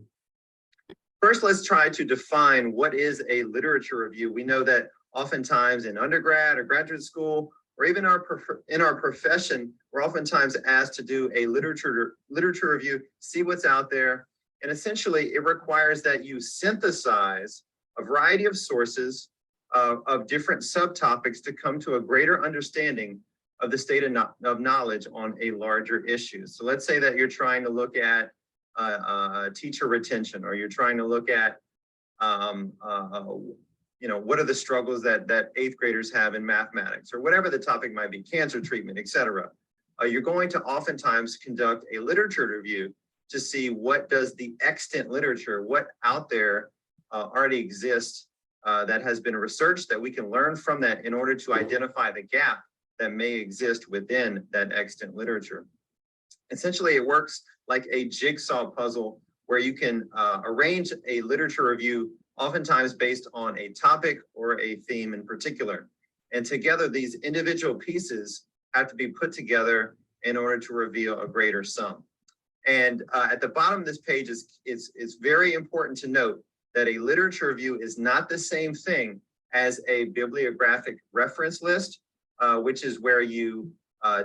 First, let's try to define what is a literature review. We know that oftentimes in undergrad or graduate school, or even in our profession, we're oftentimes asked to do a literature review, see what's out there. And essentially, it requires that you synthesize a variety of sources of different subtopics to come to a greater understanding of the state of knowledge on a larger issue. So let's say that you're trying to look at teacher retention, or you're trying to look at you know, what are the struggles that 8th graders have in mathematics, or whatever the topic might be, cancer treatment, etc. You're going to oftentimes conduct a literature review to see what does the extant literature, what out there already exists that has been researched, that we can learn from that in order to identify the gap that may exist within that extant literature. Essentially, it works like a jigsaw puzzle where you can arrange a literature review oftentimes based on a topic or a theme in particular. And together, these individual pieces have to be put together in order to reveal a greater sum. And at the bottom of this page, it's very important to note that a literature review is not the same thing as a bibliographic reference list, which is where you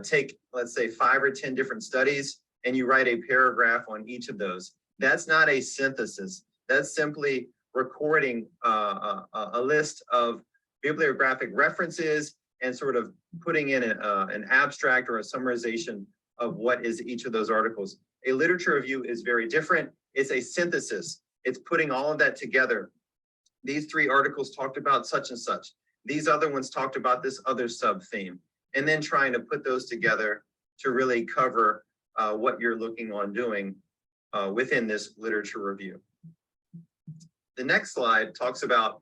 take, let's say, 5 or 10 different studies and you write a paragraph on each of those. That's not a synthesis. That's simply recording a list of bibliographic references and sort of putting in an abstract or a summarization of what is each of those articles. A literature review is very different. It's a synthesis. It's putting all of that together. These 3 articles talked about such and such. These other ones talked about this other sub-theme, and then trying to put those together to really cover what you're looking on doing within this literature review. The next slide talks about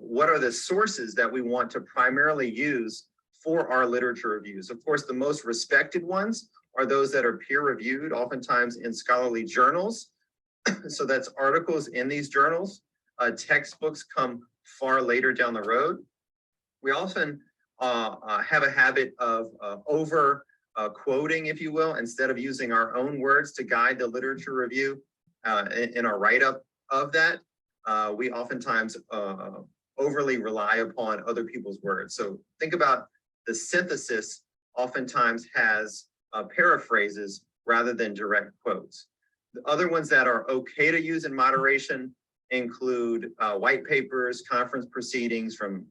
what are the sources that we want to primarily use for our literature reviews. Of course, the most respected ones are those that are peer-reviewed, oftentimes in scholarly journals. So that's articles in these journals. Textbooks come far later down the road. We often have a habit of over quoting, if you will, instead of using our own words to guide the literature review in our write-up of that. We oftentimes overly rely upon other people's words. So think about the synthesis oftentimes has paraphrases rather than direct quotes. The other ones that are okay to use in moderation include white papers, conference proceedings from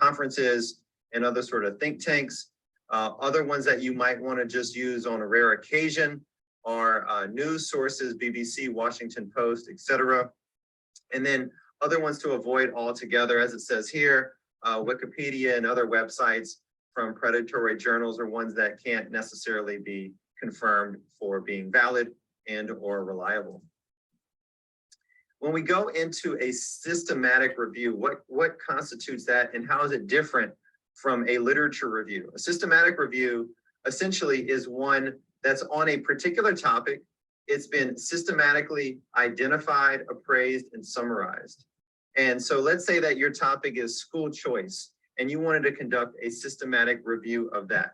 conferences and other sort of think tanks. Other ones that you might want to just use on a rare occasion are news sources, BBC, Washington Post, etc. And then other ones to avoid altogether, as it says here, Wikipedia and other websites from predatory journals are ones that can't necessarily be confirmed for being valid and or reliable. When we go into a systematic review, what constitutes that and how is it different from a literature review? A systematic review essentially is one that's on a particular topic. It's been systematically identified, appraised, and summarized. And so let's say that your topic is school choice, and you wanted to conduct a systematic review of that.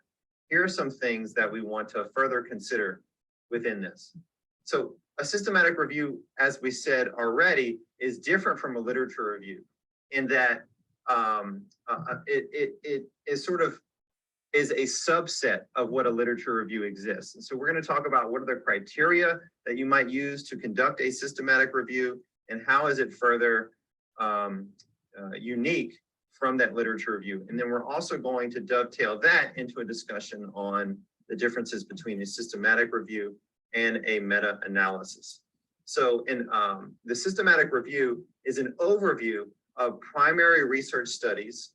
Here are some things that we want to further consider within this. So a systematic review, as we said already, is different from a literature review in that it is sort of is a subset of what a literature review exists. And so we're going to talk about what are the criteria that you might use to conduct a systematic review and how is it further unique from that literature review. And then we're also going to dovetail that into a discussion on the differences between a systematic review and a meta-analysis. So in the systematic review is an overview of primary research studies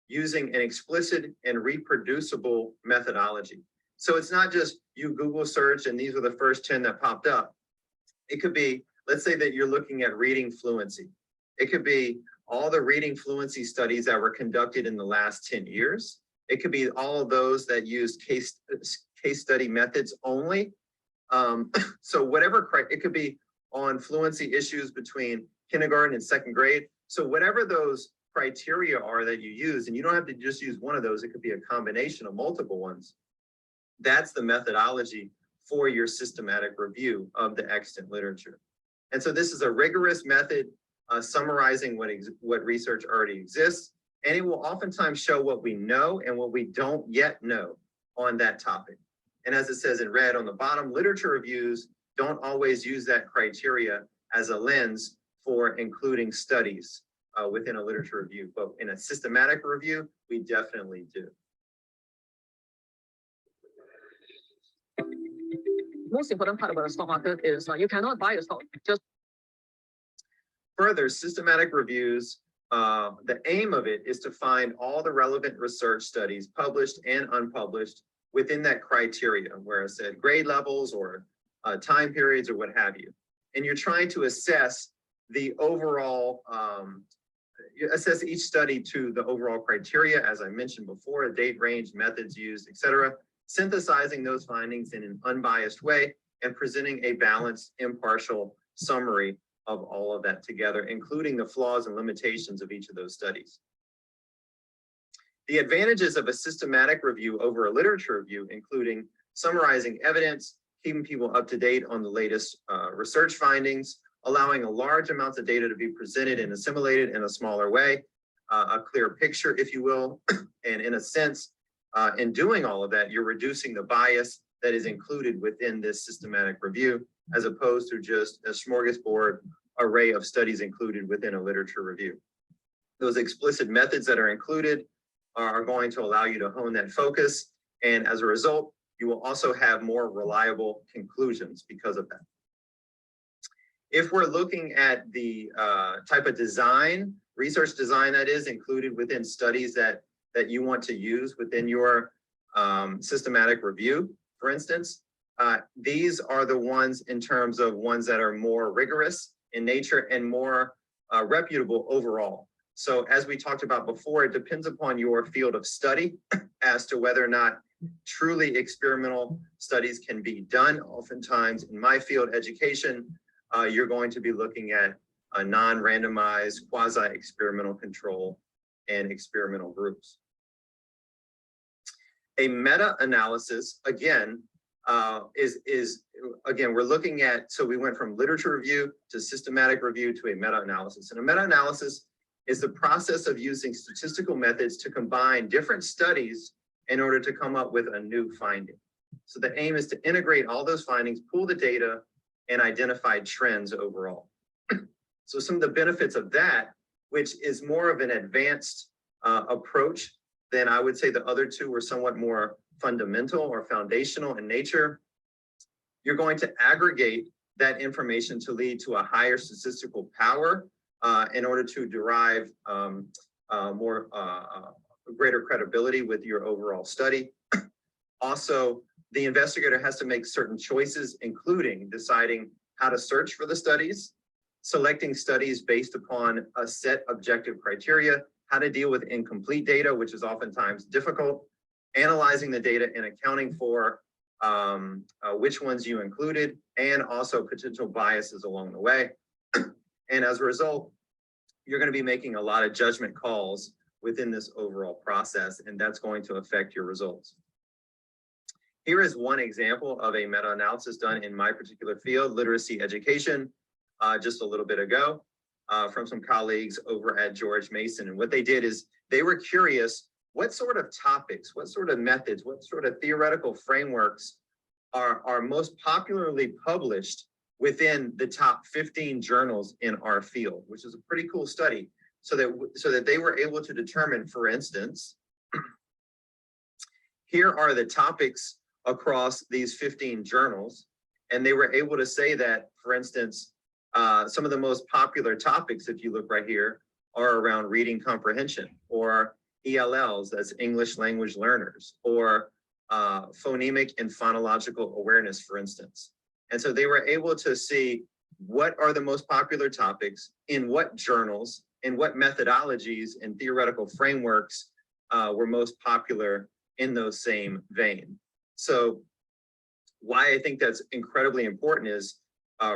using an explicit and reproducible methodology. So it's not just you Google search and these are the first 10 that popped up. It could be, let's say that you're looking at reading fluency. It could be all the reading fluency studies that were conducted in the last 10 years. It could be all of those that use case study methods only. So whatever, it could be on fluency issues between kindergarten and second grade. So whatever those criteria are that you use, and you don't have to just use one of those, it could be a combination of multiple ones. That's the methodology for your systematic review of the extant literature. And so this is a rigorous method summarizing what research already exists, and it will oftentimes show what we know and what we don't yet know on that topic. And as it says in red on the bottom, literature reviews don't always use that criteria as a lens for including studies within a literature review, but in a systematic review, we definitely do. Most important part about the stock market is you cannot buy a stock just. Further, systematic reviews, the aim of it is to find all the relevant research studies, published and unpublished, within that criteria, where it said grade levels or time periods or what have you. And you're trying to assess the overall, you assess each study to the overall criteria, as I mentioned before, date range, methods used, etc., synthesizing those findings in an unbiased way and presenting a balanced, impartial summary of all of that together, including the flaws and limitations of each of those studies. The advantages of a systematic review over a literature review, including summarizing evidence, keeping people up to date on the latest research findings, allowing a large amounts of data to be presented and assimilated in a smaller way, a clear picture, if you will. And in a sense, in doing all of that, you're reducing the bias that is included within this systematic review, as opposed to just a smorgasbord array of studies included within a literature review. Those explicit methods that are included are going to allow you to hone that focus. And as a result, you will also have more reliable conclusions because of that. If we're looking at the type of design, research design that is included within studies that you want to use within your systematic review, for instance, these are the ones in terms of ones that are more rigorous in nature and more reputable overall. So as we talked about before, it depends upon your field of study as to whether or not truly experimental studies can be done. Oftentimes in my field, education, you're going to be looking at a non-randomized quasi-experimental control and experimental groups. A meta-analysis, again, we're looking at, so we went from literature review to systematic review to a meta-analysis. And a meta-analysis is the process of using statistical methods to combine different studies in order to come up with a new finding. So the aim is to integrate all those findings, pool the data, and identify trends overall. So some of the benefits of that, which is more of an advanced approach than I would say the other two were somewhat more fundamental or foundational in nature. You're going to aggregate that information to lead to a higher statistical power in order to derive greater credibility with your overall study. Also, the investigator has to make certain choices, including deciding how to search for the studies, selecting studies based upon a set objective criteria, how to deal with incomplete data, which is oftentimes difficult, analyzing the data and accounting for which ones you included, and also potential biases along the way. And as a result, you're going to be making a lot of judgment calls within this overall process, and that's going to affect your results. Here is one example of a meta-analysis done in my particular field, literacy education, just a little bit ago, from some colleagues over at George Mason. And what they did is they were curious, what sort of topics, what sort of methods, what sort of theoretical frameworks are most popularly published within the top 15 journals in our field, which is a pretty cool study. So that they were able to determine, for instance, here are the topics across these 15 journals. And they were able to say that, for instance, some of the most popular topics, if you look right here, are around reading comprehension, or ELLs, that's English language learners, or phonemic and phonological awareness, for instance. And so they were able to see what are the most popular topics, in what journals, and what methodologies and theoretical frameworks were most popular in those same vein. So why I think that's incredibly important is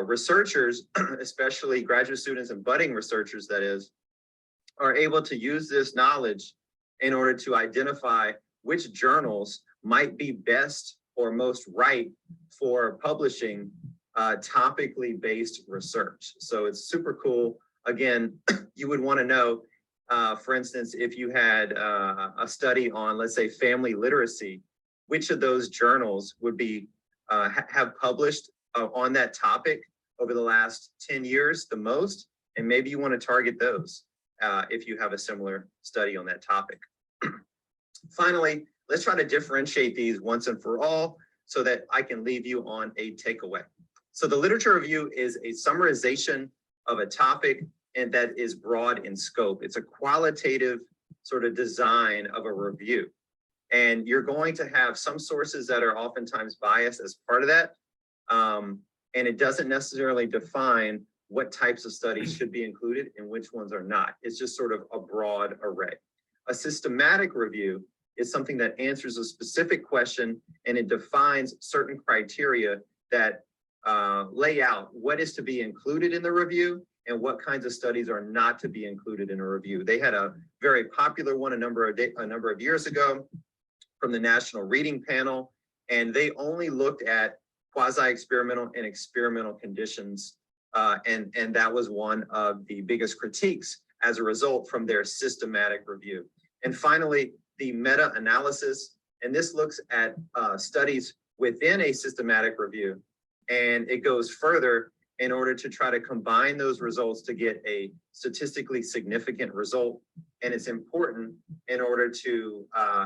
researchers, especially graduate students and budding researchers, that is, are able to use this knowledge in order to identify which journals might be best or most right for publishing topically based research. So it's super cool. Again, you would want to know, for instance, if you had a study on, let's say, family literacy, which of those journals would be have published on that topic over the last 10 years the most, and maybe you want to target those if you have a similar study on that topic. Finally, let's try to differentiate these once and for all so that I can leave you on a takeaway. So the literature review is a summarization of a topic, and that is broad in scope. It's a qualitative sort of design of a review. And you're going to have some sources that are oftentimes biased as part of that. And it doesn't necessarily define what types of studies should be included and which ones are not. It's just sort of a broad array. A systematic review is something that answers a specific question, and it defines certain criteria that lay out what is to be included in the review and what kinds of studies are not to be included in a review. They had a very popular one a number of years ago from the National Reading Panel, and they only looked at quasi-experimental and experimental conditions, and that was one of the biggest critiques as a result from their systematic review. And finally, the meta-analysis, and this looks at studies within a systematic review, and it goes further in order to try to combine those results to get a statistically significant result. And it's important in order to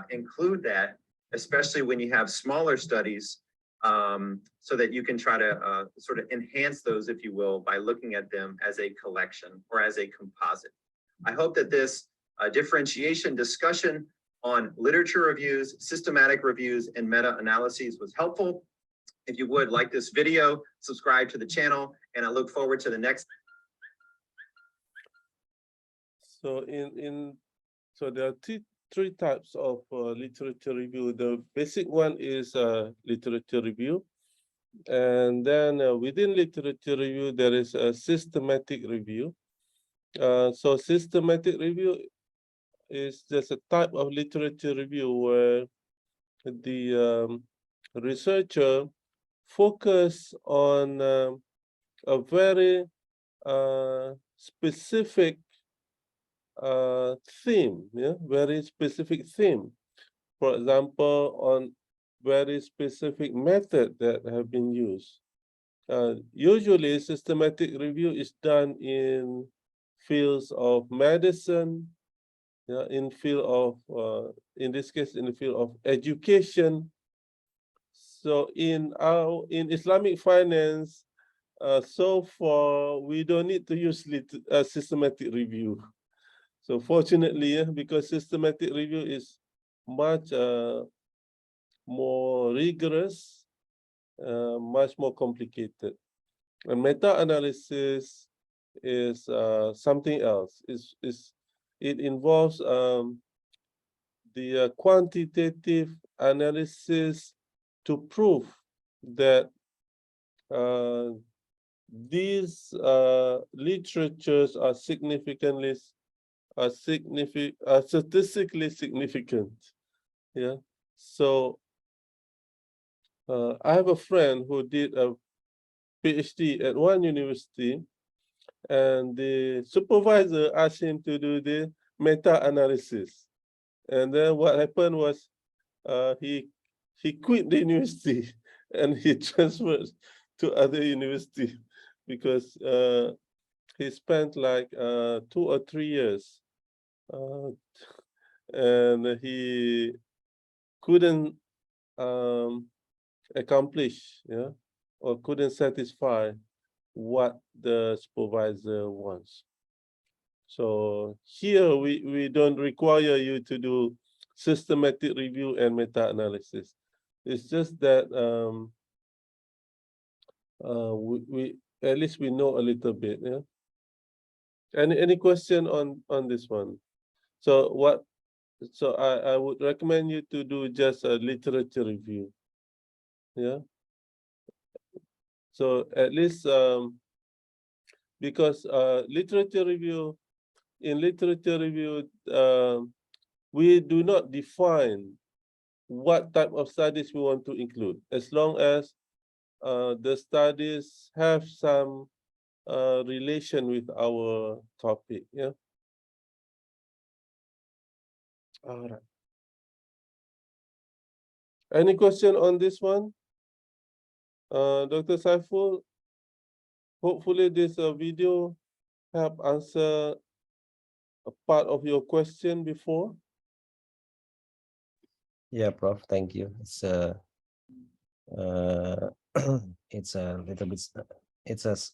include that, especially when you have smaller studies, so that you can try to sort of enhance those, if you will, by looking at them as a collection or as a composite. I hope that this differentiation discussion on literature reviews, systematic reviews, and meta-analyses was helpful. If you would like this video, subscribe to the channel, and I look forward to the next. So so there are three types of literature review. The basic one is literature review, and then within literature review there is a systematic review. So systematic review is just a type of literature review where the researcher focus on a very specific theme, very specific theme. For example, on very specific method that have been used. Usually, systematic review is done in fields of medicine, in field of, in this case, in the field of education. So in Islamic finance, so far we don't need to use systematic review. So fortunately, because systematic review is much more rigorous, much more complicated. And meta-analysis is something else. It involves the quantitative analysis to prove that these literatures are significantly are statistically significant. Yeah. So I have a friend who did a PhD at one university, and the supervisor asked him to do the meta-analysis. And then what happened was he quit the university and he transferred to other university because he spent like 2 or 3 years and he couldn't accomplish, yeah, or couldn't satisfy what the supervisor wants. So here we don't require you to do systematic review and meta-analysis. It's just that we at least we know a little bit. Yeah. Any question on this one? So I would recommend you to do just a literature review. Yeah. So at least because literature review, in literature review, we do not define what type of studies we want to include, as long as the studies have some relation with our topic. Yeah. All right. Any question on this one? Dr. Saiful, hopefully this video help answer a part of your question before. Yeah, Prof. Thank you. It's it's a little bit. It's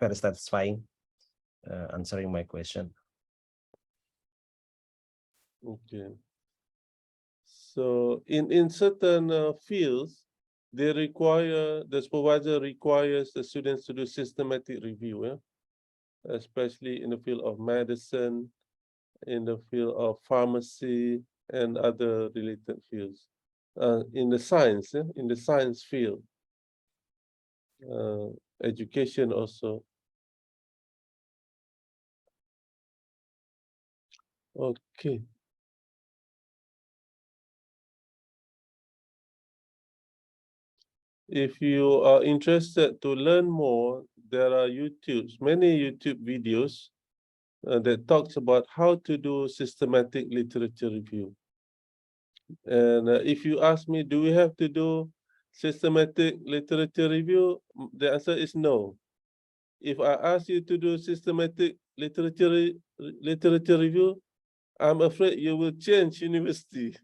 very satisfying answering my question. Okay. So in certain fields, the supervisor requires the students to do systematic review, yeah? Especially in the field of medicine, in the field of pharmacy, and other related fields. In the science, yeah? In the science field, education also. Okay. If you are interested to learn more, there are many YouTube videos that talks about how to do systematic literature review. And if you ask me, do we have to do systematic literature review? The answer is no. If I ask you to do systematic literature review, I'm afraid you will change university.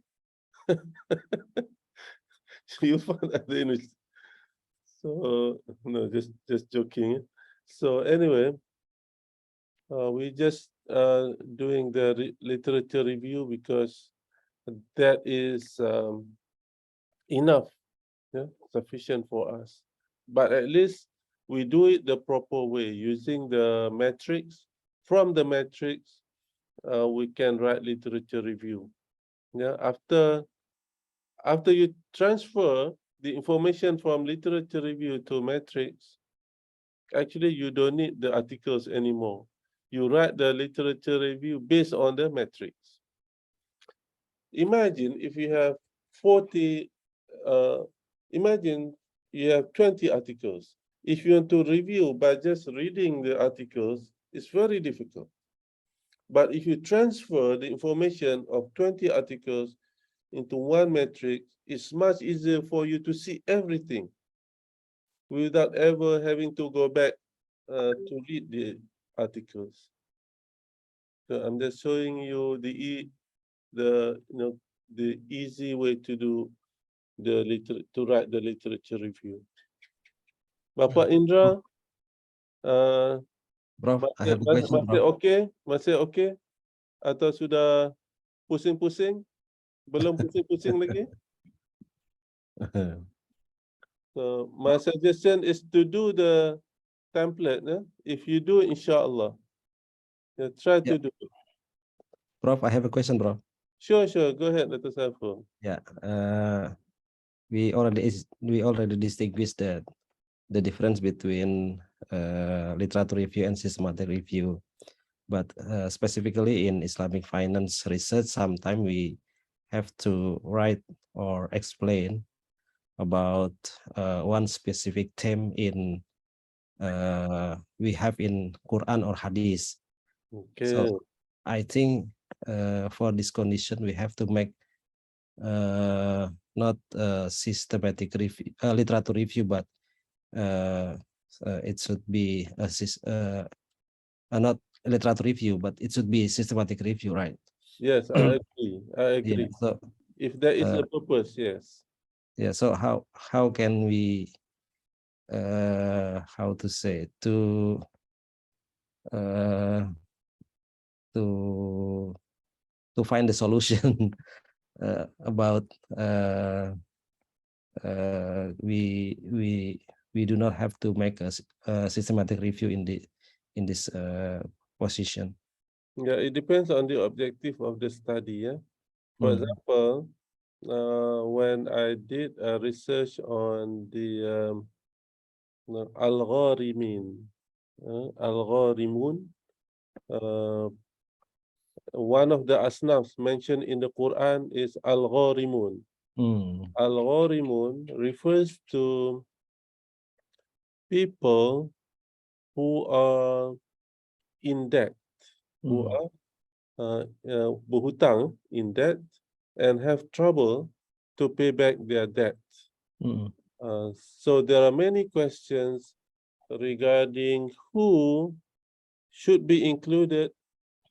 You find other university. So no, just joking. So anyway, we just doing the literature review because that is enough, yeah, sufficient for us. But at least we do it the proper way using the metrics. From the metrics, we can write literature review. Yeah, after you transfer the information from literature review to metrics, actually you don't need the articles anymore. You write the literature review based on the metrics. Imagine if you have 40, imagine you have 20 articles. If you want to review by just reading the articles, it's very difficult. But if you transfer the information of 20 articles into one metric, it's much easier for you to see everything without ever having to go back to read the articles. So I'm just showing you the easy way to do to write the literature review. Bapak Indra, Prof, I have a question, masih masih okay? Atau sudah pusing-pusing? Belum pusing-pusing lagi? So my suggestion is to do the template. If you do, inshallah, try to do it. Prof, I have a question, Prof. Sure. Go ahead, Dr. Saiful. Yeah, we already distinguished the difference between literature review and systematic review. but specifically in Islamic finance research, sometimes we have to write or explain about one specific theme in we have in Quran or Hadith. Okay. So I think for this condition we have to make not systematic review, literature review, but it should be not literature review, but it should be systematic review, right? Yes, I agree. I agree. Yeah. So If there is a purpose, yes. yeah. So how can we how to say to find the solution about we do not have to make a systematic review in this position. Yeah, it depends on the objective of the study. Yeah. For example, when I did research on the algorimin, algorimun, one of the asnafs mentioned in the Quran is algorimun. Algorimun refers to people who are in debt, who are berhutang, in debt, and have trouble to pay back their debt. So there are many questions regarding who should be included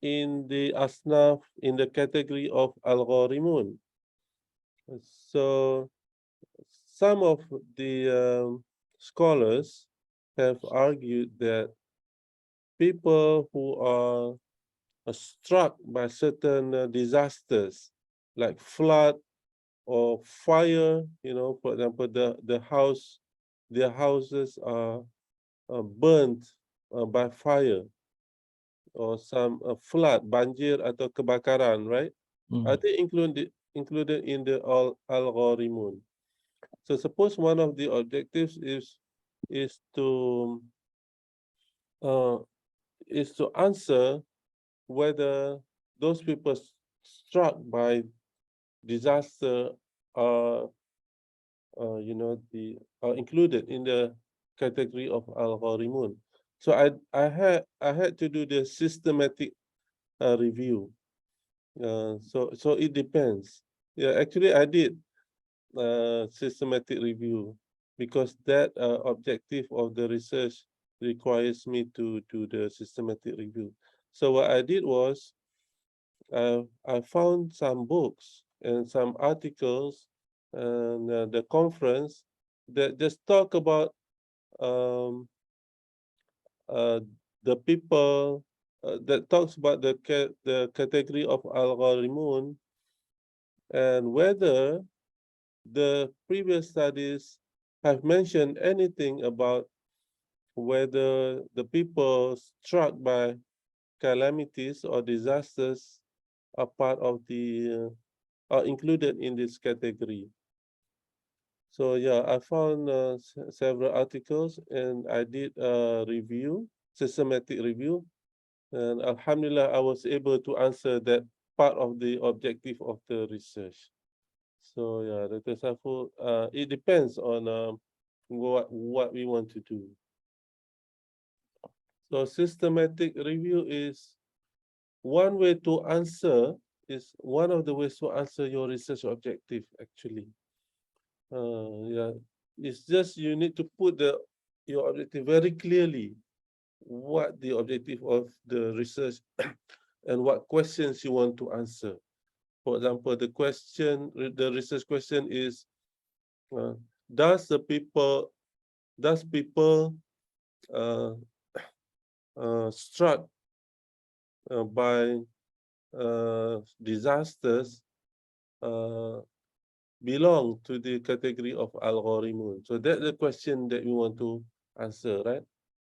in the asnaf, in the category of algorimun. So some of the scholars have argued that people who are struck by certain disasters like flood or fire, for example, their houses are burnt by fire, or some flood, banjir atau kebakaran, right? Are they included in the algorimun? So suppose one of the objectives is to answer whether those people struck by disaster are are included in the category of algorimun. So I had to do the systematic review. So it depends. Yeah, actually I did systematic review because that objective of the research requires me to do the systematic review. So what I did was I found some books and some articles and the conference that just talk about um, the people that talks about the category of algorimun and whether the previous studies have mentioned anything about whether the people struck by calamities or disasters are part of the are included in this category. So yeah, I found several articles and I did a review, systematic review, and Alhamdulillah, I was able to answer that part of the objective of the research. So yeah, Dr. Saiful, it depends on what we want to do. So systematic review is one way to answer, is one of the ways to answer your research objective actually. Yeah, it's just you need to put your objective very clearly, what the objective of the research and what questions you want to answer. For example, the research question is, does people struck by disasters belong to the category of algorimun? So that's the question that we want to answer, right?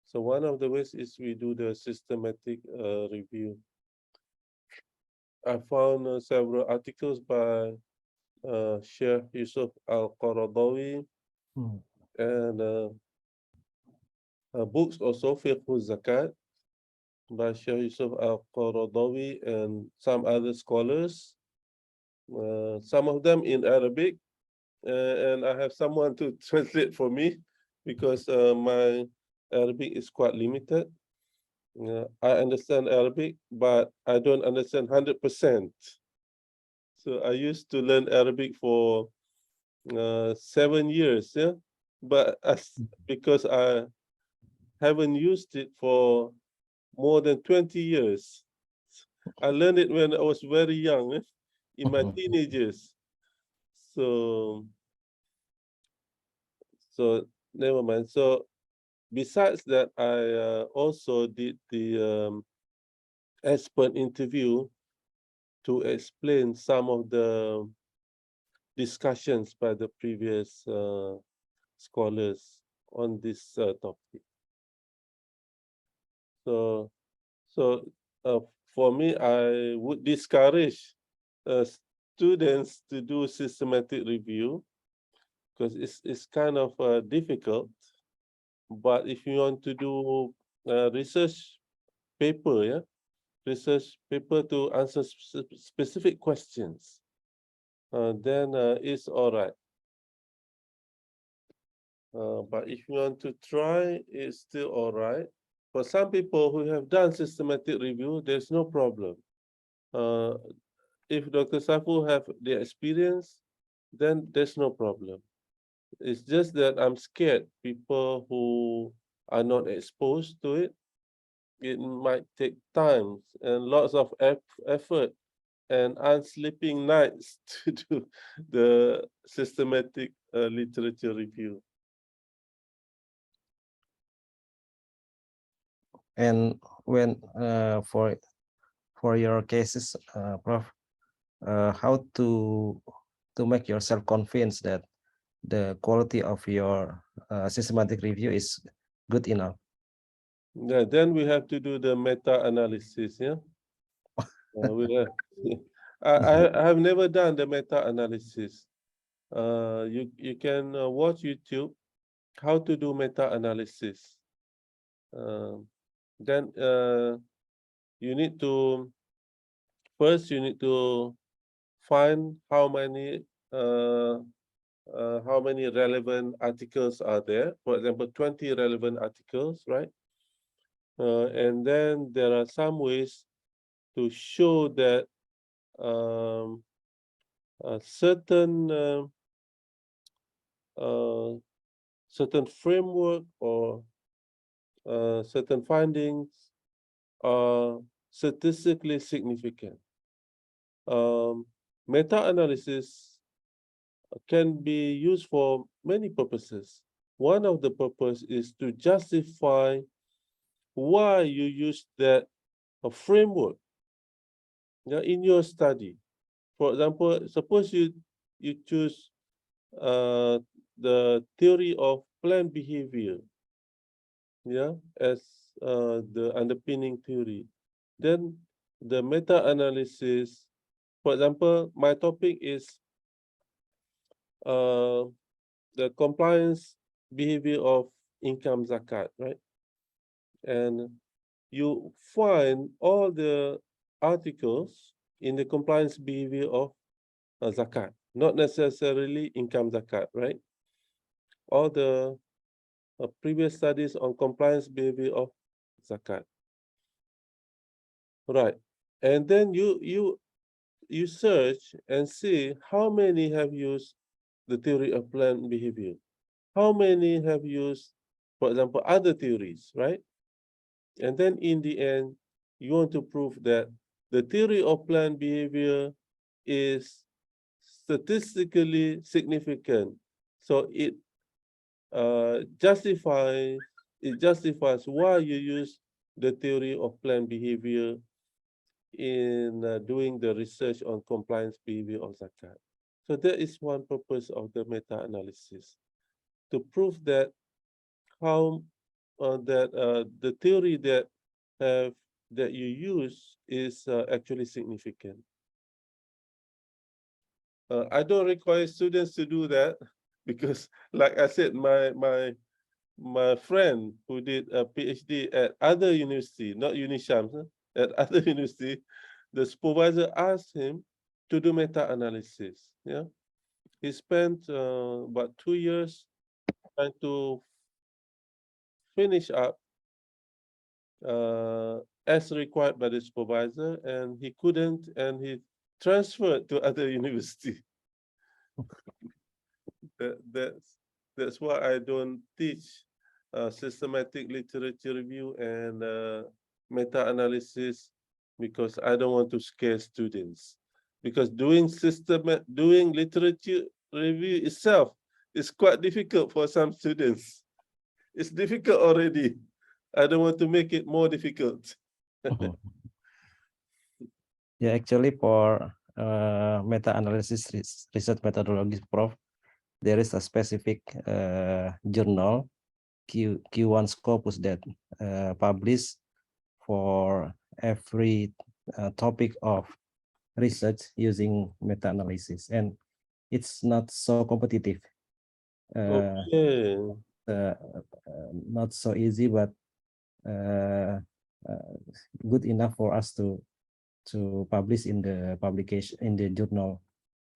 So one of the ways is we do the systematic review. I found several articles by Sheikh Yusuf Al-Qaradawi and books also, Fiqh Zakat, by Sheikh Yusuf Al-Qaradawi and some other scholars. Some of them in Arabic, and I have someone to translate for me because my Arabic is quite limited. I understand Arabic, but I don't understand 100%. So I used to learn Arabic for 7 years, yeah. But because I haven't used it for more than 20 years. I learned it when I was very young, in my teenagers. So never mind. So besides that, I also did the expert interview to explain some of the discussions by the previous scholars on this topic. So for me, I would discourage students to do systematic review because it's kind of difficult. But if you want to do research paper, yeah, research paper to answer specific questions, then it's all right. But if you want to try, it's still all right. For some people who have done systematic review, there's no problem. If Dr. Safu have the experience, then there's no problem. It's just that I'm scared people who are not exposed to it, it might take time and lots of effort and unsleeping nights to do the systematic literature review. And when for your cases, Prof, how to make yourself convinced that the quality of your systematic review is good enough? Yeah, then we have to do the meta-analysis. Yeah, I have never done the meta-analysis. You can watch YouTube how to do meta-analysis. Then you need to first you need to find how many relevant articles are there. For example, 20 relevant articles, right? And then there are some ways to show that a certain framework or certain findings are statistically significant. Meta-analysis can be used for many purposes. One of the purposes is to justify why you use that framework in your study. For example, suppose you choose the theory of planned behavior, as the underpinning theory. Then the meta-analysis, for example, my topic is the compliance behavior of income zakat, right? And you find all the articles in the compliance behavior of zakat, not necessarily income zakat, right? All the previous studies on compliance behavior of zakat, right? And then you search and see how many have used the theory of planned behavior, how many have used, for example, other theories, right? And then in the end, you want to prove that the theory of planned behavior is statistically significant. So it justifies why you use the theory of planned behavior in doing the research on compliance behavior of zakat. So that is one purpose of the meta-analysis, to prove that how the theory that you use is actually significant. I don't require students to do that because, like I said, my my friend who did a PhD at other university, not Unisham, at other university, the supervisor asked him to do meta-analysis. Yeah, he spent about 2 years trying to finish up as required by the supervisor, and he couldn't, and he transferred to other university. That's why I don't teach systematic literature review and meta-analysis, because I don't want to scare students. Because doing literature review itself is quite difficult for some students. It's difficult already. I don't want to make it more difficult. Yeah, actually for meta-analysis research methodologies, Prof, there is a specific journal, Q1 Scopus, that published for every topic of research using meta-analysis, and it's not so competitive. Okay. Not so easy, but good enough for us to publish in the publication in the journal.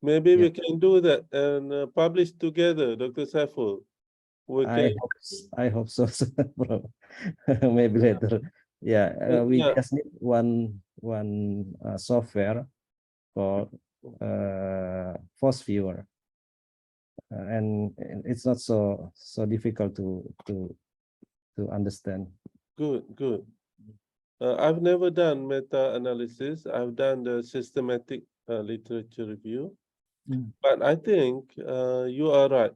Maybe we Yeah. can do that and publish together, Dr. Saiful. We can, I hope so, bro. Maybe later. Yeah, we yeah. just need one software for Force Viewer, and it's not so difficult to understand. Good. I've never done meta-analysis. I've done the systematic literature review. But I think you are right.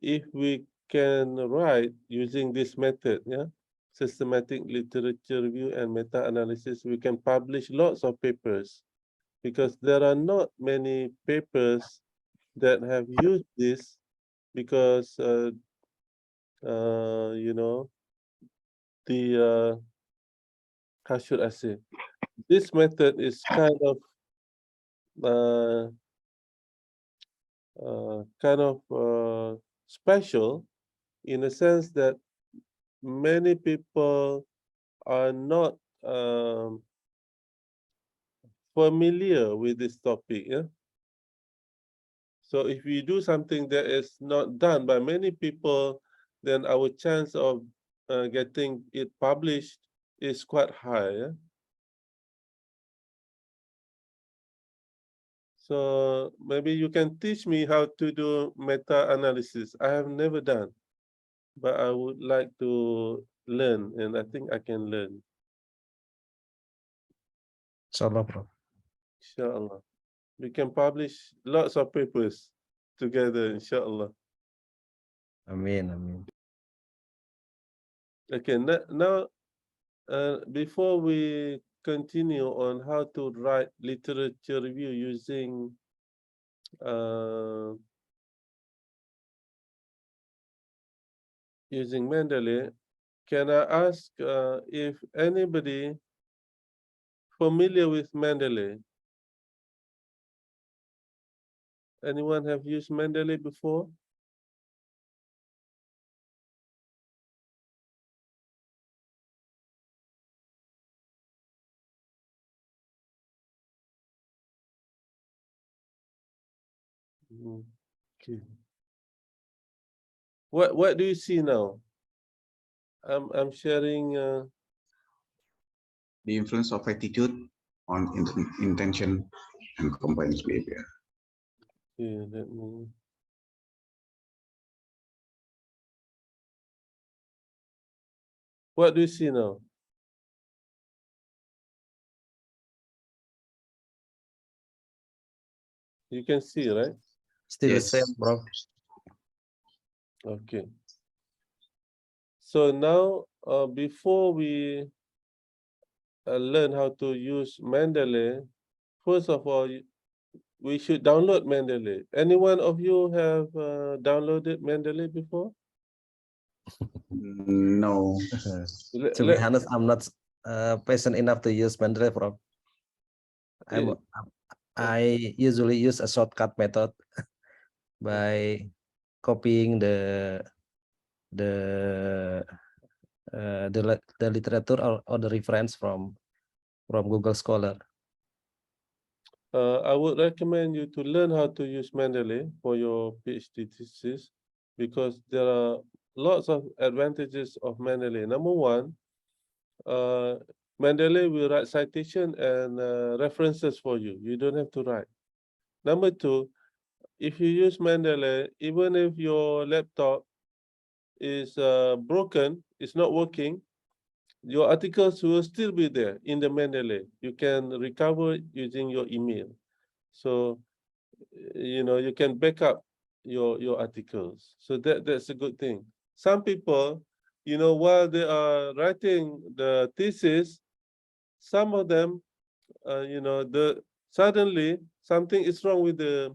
If we can write using this method, yeah, systematic literature review and meta-analysis, we can publish lots of papers, because there are not many papers that have used this, because you know, the how should I say, this method is kind of special, in a sense that many people are not familiar with this topic. Yeah. So if we do something that is not done by many people, then our chance of getting it published is quite high. Yeah? So maybe you can teach me how to do meta-analysis. I have never done, but I would like to learn, and I think I can learn. Inshallah, Prof. Inshallah. We can publish lots of papers together, inshallah. Amin. Okay, now before we continue on how to write literature review using Mendeley, can I ask if anybody familiar with Mendeley? Anyone have used Mendeley before? Okay. What do you see now? I'm sharing. The influence of attitude on intention and compliance behavior. Yeah, let me. What do you see now? You can see, right? Still Yes. the same, Prof. Okay. So now, before we learn how to use Mendeley, first of all, we should download Mendeley. Any one of you have downloaded Mendeley before? No. To be honest, I'm not patient enough to use Mendeley, Prof. I usually use a shortcut method by copying the the the literature or the reference from Google Scholar? I would recommend you to learn how to use Mendeley for your PhD thesis because there are lots of advantages of Mendeley. Number one, Mendeley will write citation and references for you. You don't have to write. Number two, if you use Mendeley, even if your laptop is broken, it's not working, your articles will still be there in the Mendeley. You can recover it using your email. So, you know, you can back up your articles. So that's a good thing. Some people, you know, while they are writing the thesis, some of them, you know, suddenly something is wrong with the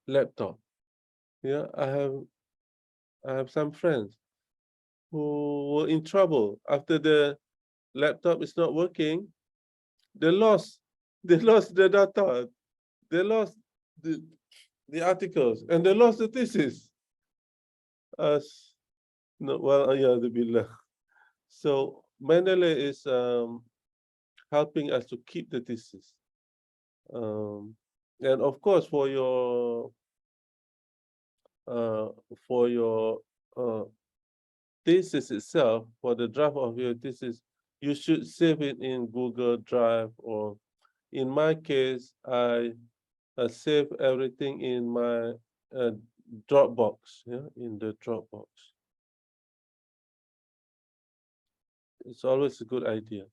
laptop. Yeah, I have some friends who were in trouble after the laptop is not working. They lost the data, they lost the articles, and they lost the thesis. No, well, yeah, the billah. So Mendeley is helping us to keep the thesis. And of course, for your thesis itself, for the draft of your thesis, you should save it in Google Drive, or in my case, I save everything in my Dropbox, yeah, in the Dropbox. It's always a good idea.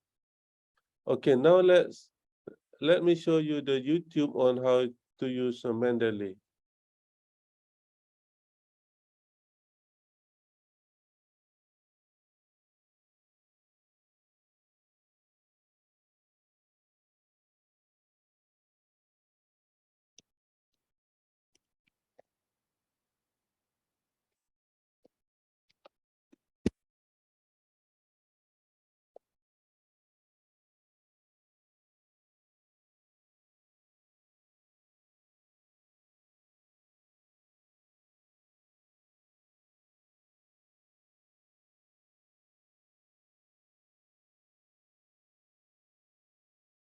Okay, now let me show you the YouTube on how to use Mendeley.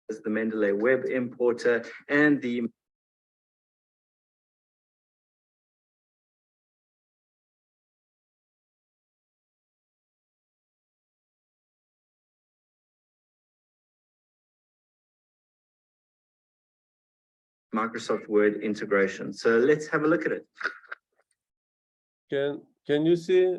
As the Mendeley web importer and the Microsoft Word integration. So let's have a look at it. Can you see?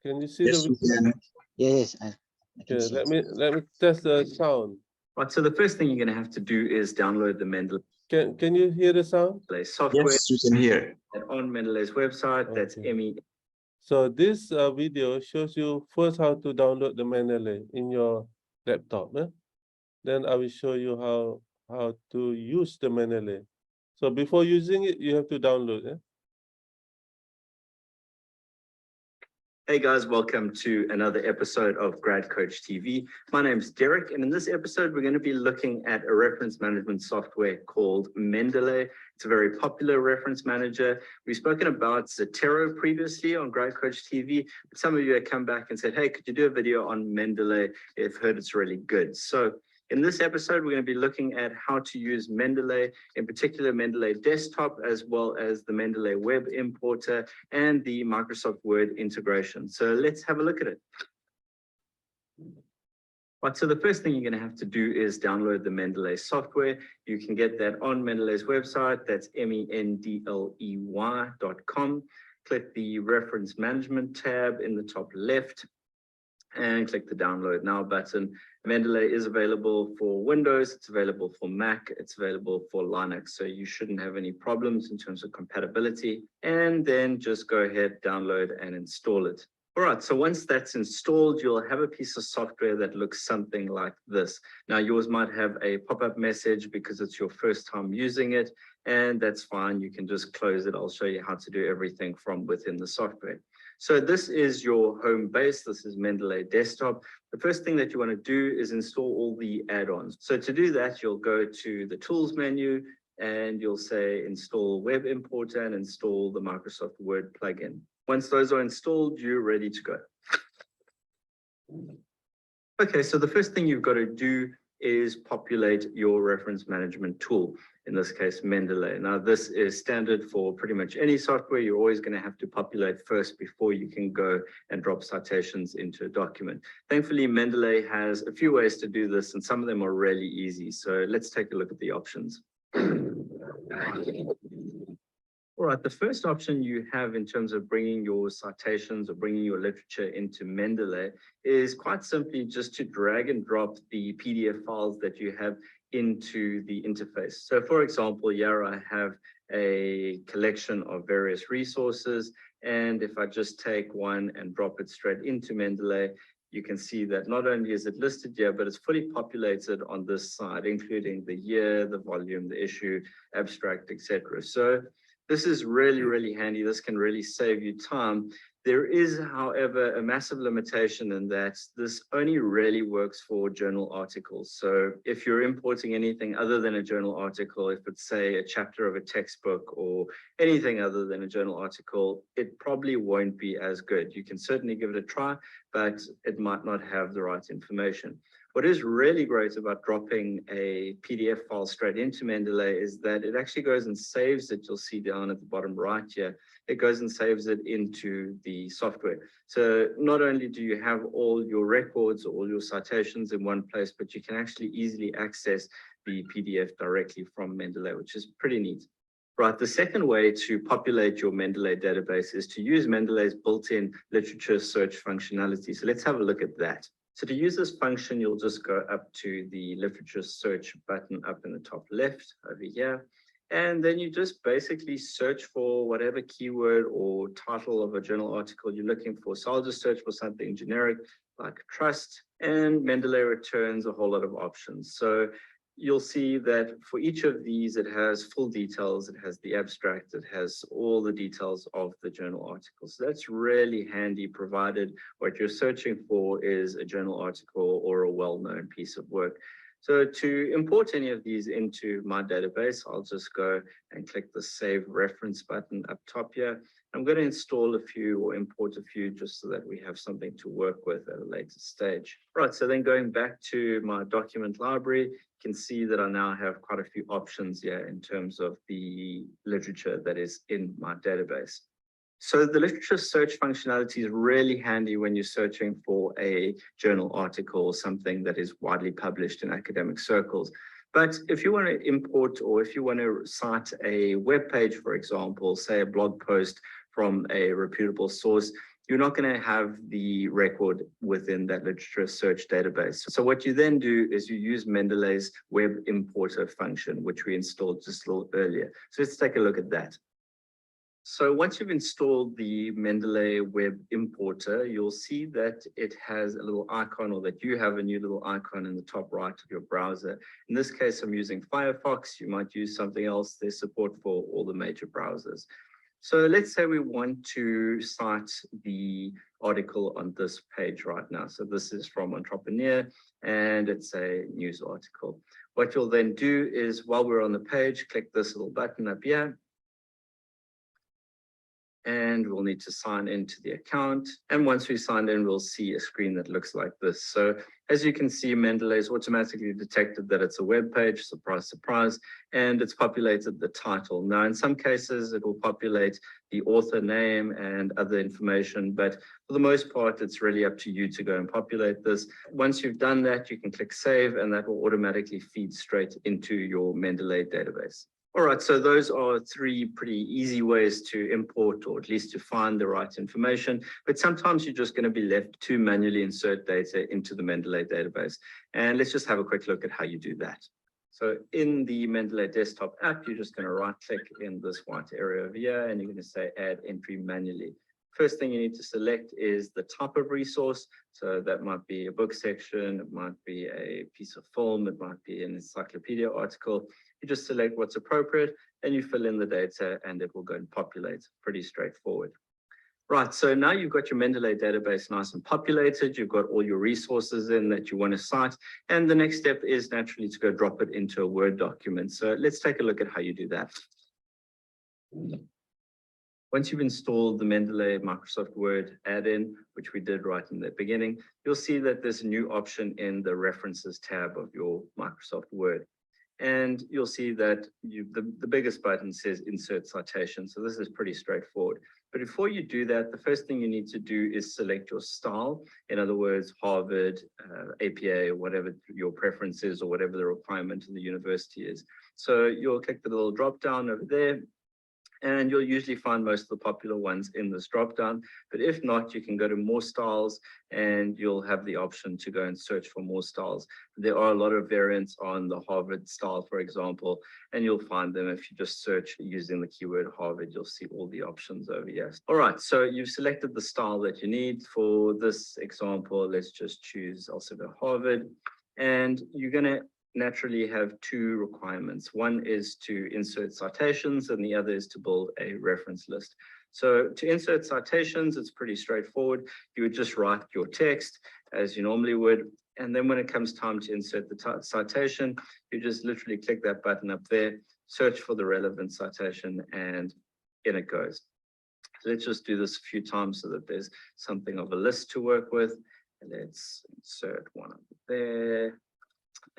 Can you see Yes, the we video? can. Yes, I can Okay, see. let me test the sound. Right, so the first thing you're going to have to do is download the Mendeley Can you hear the sound? software. Yes, we can hear. And on Mendeley's website. That's Okay. ME. So this video shows you first how to download the Mendeley in your laptop. Then I will show you how to use the Mendeley. So before using it, you have to download it. Hey guys, welcome to another episode of Grad Coach TV. My name is Derek, and in this episode, we're going to be looking at a reference management software called Mendeley. It's a very popular reference manager. We've spoken about Zotero previously on Grad Coach TV. But some of you have come back and said, hey, could you do a video on Mendeley? I've heard it's really good. So in this episode, we're going to be looking at how to use Mendeley, in particular Mendeley Desktop, as well as the Mendeley web importer and the Microsoft Word integration. So let's have a look at it. Right, so the first thing you're going to have to do is download the Mendeley software. You can get that on Mendeley's website. That's mendeley.com. Click the Reference Management tab in the top left and click the Download Now button. Mendeley is available for Windows, it's available for Mac, it's available for Linux, so you shouldn't have any problems in terms of compatibility. And then just go ahead, download and install it. All right, so once that's installed, you'll have a piece of software that looks something like this. Now, yours might have a pop-up message because it's your first time using it, and that's fine. You can just close it. I'll show you how to do everything from within the software. So this is your home base. This is Mendeley Desktop. The first thing that you want to do is install all the add-ons. So to do that, you'll go to the Tools menu, and you'll say install web importer and install the Microsoft Word plugin. Once those are installed, you're ready to go. Okay, so the first thing you've got to do is populate your reference management tool, in this case, Mendeley. Now, this is standard for pretty much any software. You're always going to have to populate first before you can go and drop citations into a document. Thankfully, Mendeley has a few ways to do this, and some of them are really easy. So let's take a look at the options. All right, the first option you have in terms of bringing your citations or bringing your literature into Mendeley is quite simply just to drag and drop the PDF files that you have into the interface. So for example, here I have a collection of various resources, and if I just take one and drop it straight into Mendeley, you can see that not only is it listed here, but it's fully populated on this side, including the year, the volume, the issue, abstract, etc. So this is really, really handy. This can really save you time. There is, however, a massive limitation in that this only really works for journal articles. So if you're importing anything other than a journal article, if it's, say, a chapter of a textbook or anything other than a journal article, it probably won't be as good. You can certainly give it a try, but it might not have the right information. What is really great about dropping a PDF file straight into Mendeley is that it actually goes and saves it. You'll see down at the bottom right here, it goes and saves it into the software. So not only do you have all your records, all your citations in one place, but you can actually easily access the PDF directly from Mendeley, which is pretty neat. Right, the second way to populate your Mendeley database is to use Mendeley's built-in literature search functionality. So let's have a look at that. So to use this function, you'll just go up to the literature search button up in the top left over here. And then you just basically search for whatever keyword or title of a journal article you're looking for. So I'll just search for something generic like trust, and Mendeley returns a whole lot of options. So you'll see that for each of these, it has full details, it has the abstract, it has all the details of the journal article. So that's really handy, provided what you're searching for is a journal article or a well-known piece of work. So to import any of these into my database, I'll just go and click the Save Reference button up top here. I'm going to install a few or import a few just so that we have something to work with at a later stage. Right, so then going back to my document library, you can see that I now have quite a few options here in terms of the literature that is in my database. So the literature search functionality is really handy when you're searching for a journal article or something that is widely published in academic circles. But if you want to import, or if you want to cite a web page, for example, say a blog post from a reputable source, you're not going to have the record within that literature search database. So what you then do is you use Mendeley's web importer function, which we installed just a little earlier. So let's take a look at that. So once you've installed the Mendeley web importer, you'll see that it has a little icon, or that you have a new little icon in the top right of your browser. In this case, I'm using Firefox. You might use something else. There's support for all the major browsers. So let's say we want to cite the article on this page right now. So this is from Entrepreneur, and it's a news article. What you'll then do is, while we're on the page, click this little button up here. And we'll need to sign into the account. And once we sign in, we'll see a screen that looks like this. So as you can see, Mendeley has automatically detected that it's a web page, surprise, surprise, and it's populated the title. Now, in some cases, it will populate the author name and other information, but for the most part, it's really up to you to go and populate this. Once you've done that, you can click Save, and that will automatically feed straight into your Mendeley database. All right, so those are three pretty easy ways to import, or at least to find the right information. But sometimes you're just going to be left to manually insert data into the Mendeley database. And let's just have a quick look at how you do that. So in the Mendeley desktop app, you're just going to right click in this white area over here, and you're going to say Add Entry Manually. First thing you need to select is the type of resource. So that might be a book section, it might be a piece of film, it might be an encyclopedia article. You just select what's appropriate and you fill in the data, and it will go and populate. Pretty straightforward. Right, so now you've got your Mendeley database nice and populated, you've got all your resources in that you want to cite, and the next step is naturally to go drop it into a Word document. So let's take a look at how you do that. Once you've installed the Mendeley Microsoft Word add-in, which we did right in the beginning, you'll see that there's a new option in the References tab of your Microsoft Word. And you'll see that the biggest button says Insert Citation. So this is pretty straightforward. But before you do that, the first thing you need to do is select your style. In other words, Harvard, APA, or whatever your preference is, or whatever the requirement of the university is. So you'll click the little drop down over there, and you'll usually find most of the popular ones in this drop-down. But if not, you can go to more styles and you'll have the option to go and search for more styles. There are a lot of variants on the Harvard style, for example, and you'll find them if you just search using the keyword Harvard. You'll see all the options over here. All right, so you've selected the style that you need. For this example, let's just choose also the Harvard, and you're going to naturally have two requirements. One is to insert citations and the other is to build a reference list. So to insert citations, it's pretty straightforward. You would just write your text as you normally would. And then when it comes time to insert the citation, you just literally click that button up there, search for the relevant citation, and in it goes. So let's just do this a few times so that there's something of a list to work with. And let's insert one over there.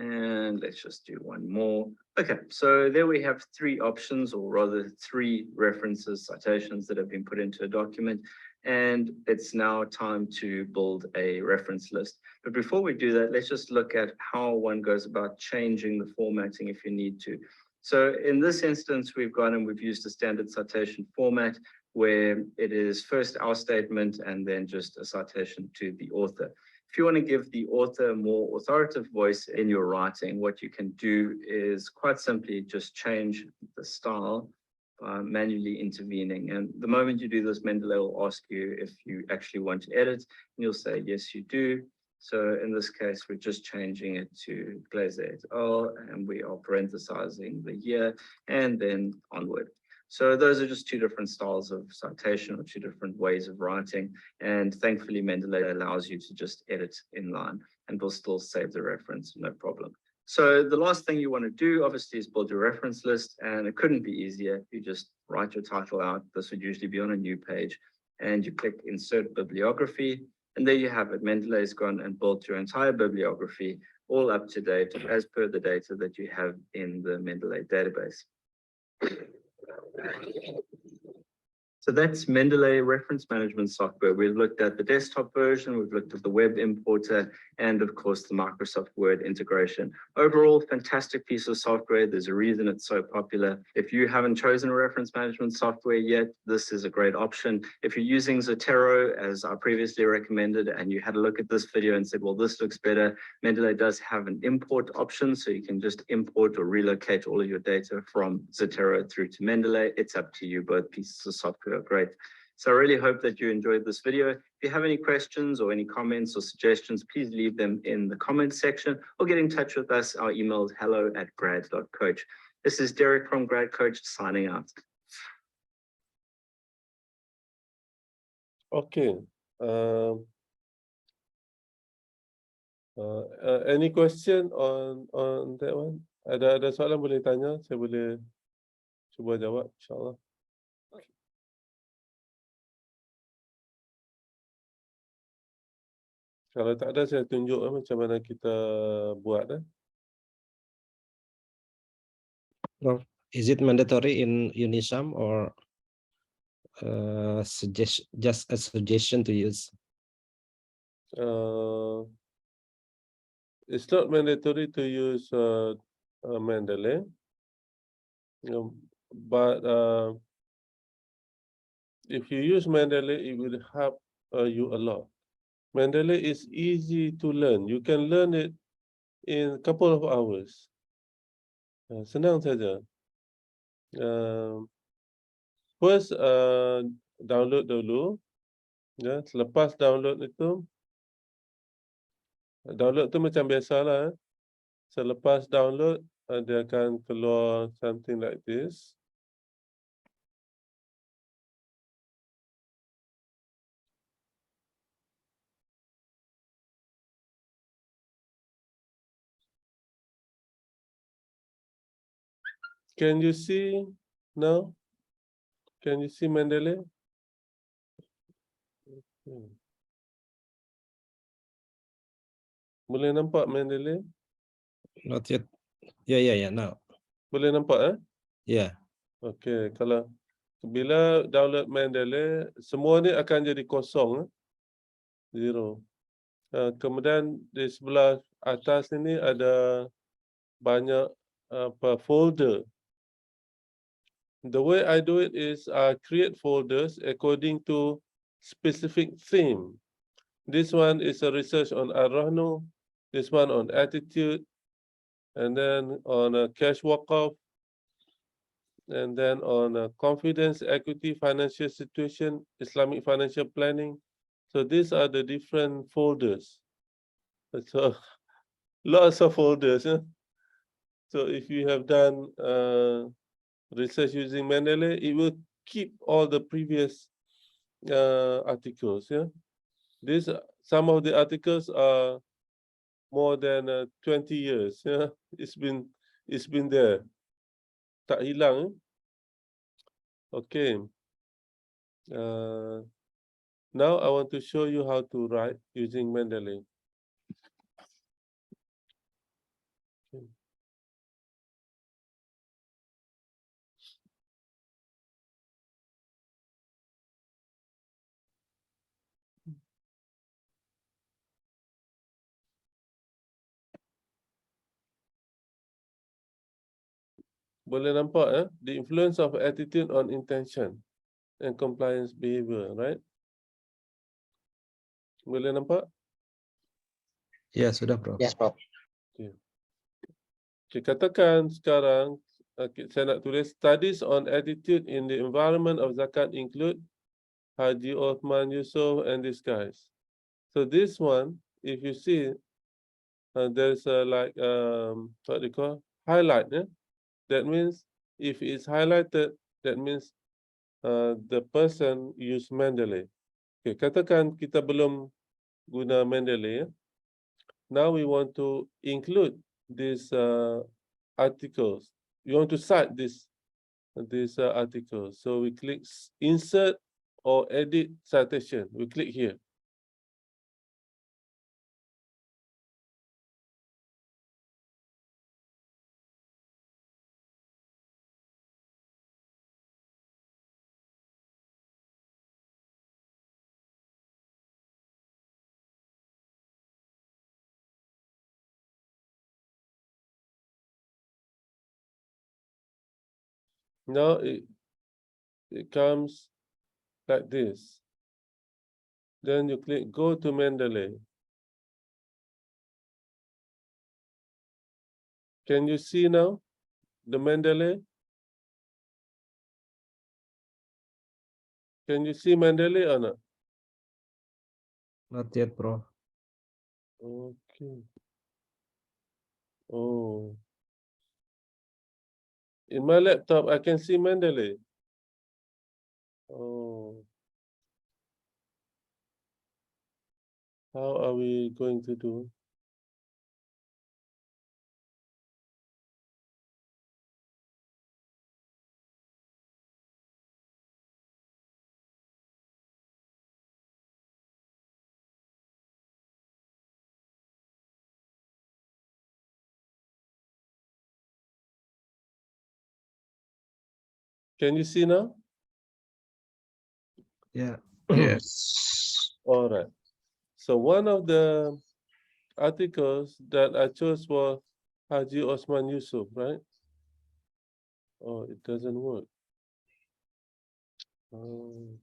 And let's just do one more. Okay, so there we have three options, or rather three references, citations that have been put into a document. And it's now time to build a reference list. But before we do that, let's just look at how one goes about changing the formatting if you need to. So in this instance, we've gone and we've used a standard citation format where it is first our statement and then just a citation to the author. If you want to give the author a more authoritative voice in your writing, what you can do is quite simply just change the style by manually intervening. And the moment you do this, Mendeley will ask you if you actually want to edit, and you'll say, yes, you do. So in this case, we're just changing it to Glaser et al., and we are parenthesizing the year and then onward. So those are just two different styles of citation, or two different ways of writing. And thankfully, Mendeley allows you to just edit in line and will still save the reference, no problem. So the last thing you want to do, obviously, is build your reference list. And it couldn't be easier. You just write your title out. This would usually be on a new page. And you click Insert Bibliography. And there you have it. Mendeley has gone and built your entire bibliography, all up to date, as per the data that you have in the Mendeley database. So that's Mendeley reference management software. We've looked at the desktop version, we've looked at the web importer, and of course the Microsoft Word integration. Overall, fantastic piece of software. There's a reason it's so popular. If you haven't chosen a reference management software yet, this is a great option. If you're using Zotero, as I previously recommended, and you had a look at this video and said, well, this looks better, Mendeley does have an import option, so you can just import or relocate all of your data from Zotero through to Mendeley. It's up to you. Both pieces of software are great. So I really hope that you enjoyed this video. If you have any questions or any comments or suggestions, please leave them in the comments section or get in touch with us. Our email is hello@grad.coach. This is Derek from Grad Coach signing out. Okay. Any question on that one? Ada soalan boleh tanya, saya boleh cuba jawab, insyaAllah. Kalau tak ada, saya tunjuk macam mana kita buat. Prof, is it mandatory in Unisum or just a suggestion to use? It's not mandatory to use Mendeley, but if you use Mendeley, it will help you a lot. Mendeley is easy to learn. You can learn it in a couple of hours. Senang saja. First, download dulu. Ya, selepas download itu, download tu macam biasalah. Selepas download, dia akan keluar something like this. Can you see now? Can you see Mendeley? Boleh nampak Mendeley? Not yet. Yeah. Now. Boleh nampak Yeah. Okay, kalau bila download Mendeley, semua ni akan jadi kosong, zero. Kemudian di sebelah atas ini ada banyak folder. The way I do it is I create folders according to specific theme. This one is a research on Ar-Rahnu, this one on attitude, and then on a cash walk-off, and then on confidence, equity, financial situation, Islamic financial planning. So these are the different folders. So lots of folders. So if you have done research using Mendeley, it will keep all the previous articles. These some of the articles are more than 20 years. It's been there. Tak hilang. Okay. Now I want to show you how to write using Mendeley. Okay. Boleh nampak the influence of attitude on intention and compliance behavior, right? Boleh nampak? Yeah, sudah, Prof. Yes, Prof. Okay, katakan sekarang saya nak tulis studies on attitude in the environment of zakat include Haji Othman Yusof and these guys. So this one, if you see, there's a what do you call highlight. That means if it's highlighted, that means the person use Mendeley. Okay, katakan kita belum guna Mendeley. Now we want to include these articles. We want to cite these articles. So we click insert or edit citation. We click here. Now it comes like this. Then you click go to Mendeley. Can you see now the Mendeley? Can you see Mendeley or not? Not yet, Prof. Okay. Oh. In my laptop, I can see Mendeley. Oh. How are we going to do? Can you see now? Yeah. Yes. All right. So one of the articles that I chose was Haji Osman Yusuf, right? Oh, it doesn't work. Oh,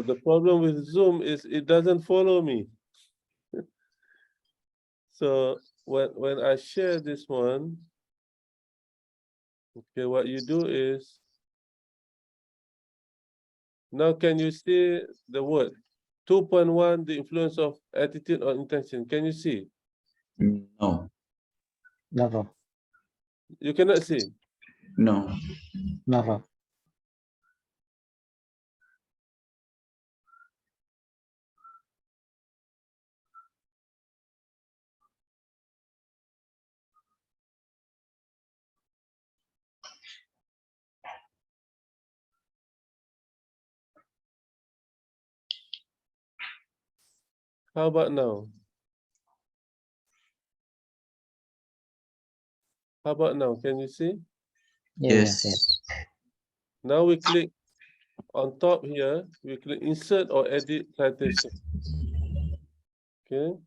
the problem with Zoom is it doesn't follow me. So when I share this one, okay, what you do is, now can you see the word 2.1, the influence of attitude or intention? Can you see? No. No, Prof. You cannot see. No. No, Prof. How about now? How about now? Can you see? Yes. Now we click on top here. We click insert or edit citation. Okay.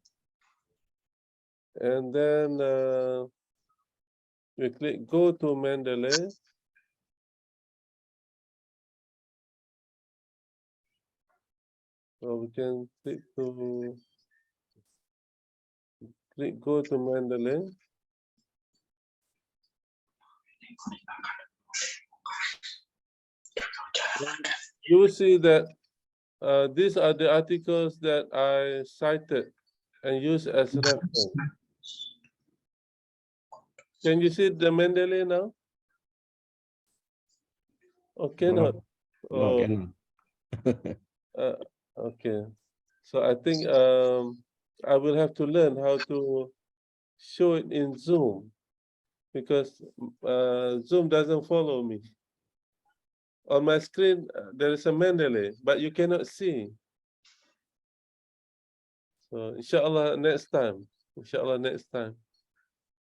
And then we click go to Mendeley. So we can click go to Mendeley. You will see that these are the articles that I cited and used as reference. Can you see the Mendeley now? Okay, No, not. no, Oh, cannot. okay. So I think I will have to learn how to show it in Zoom because Zoom doesn't follow me. On my screen, there is a Mendeley, but you cannot see. So inshallah next time,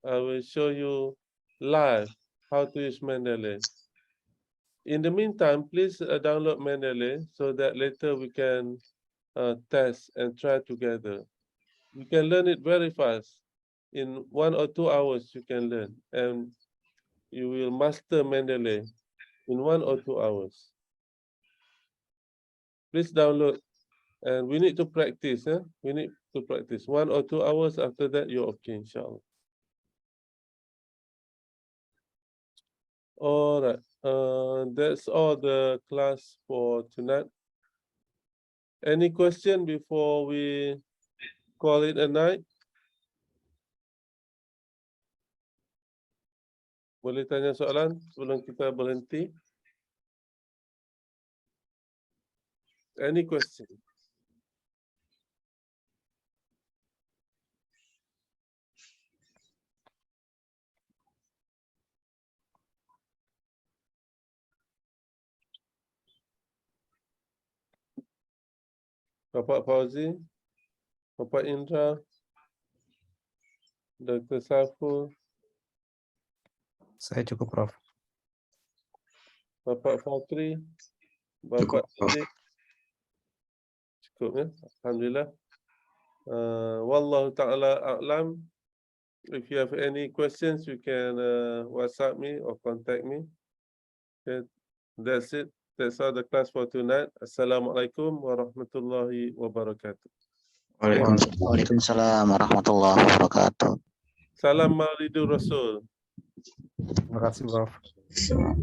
I will show you live how to use Mendeley. In the meantime, please download Mendeley so that later we can test and try together. You can learn it very fast. In 1 or 2 hours, you can learn, and you will master Mendeley in 1 or 2 hours. Please download, and we need to practice. We need to practice 1 or 2 hours. After that, you're okay, inshallah. All right, that's all the class for tonight. Any question before we call it a night? Boleh tanya soalan sebelum kita berhenti? Any question? Bapak Fauzi, Bapak Indra, Dr. Saiful, Saya cukup, Prof. Bapak Fakri, Cukup, Bapak Prof. Sidik. Cukup ya, Alhamdulillah. Wallahu ta'ala a'lam. If you have any questions, you can WhatsApp me or contact me. Okay, that's it. That's all the class for tonight. Assalamualaikum warahmatullahi wabarakatuh. Waalaikumsalam. Waalaikumsalam warahmatullahi wabarakatuh. Salam Maulidur Rasul. Terima kasih, Prof. Salam.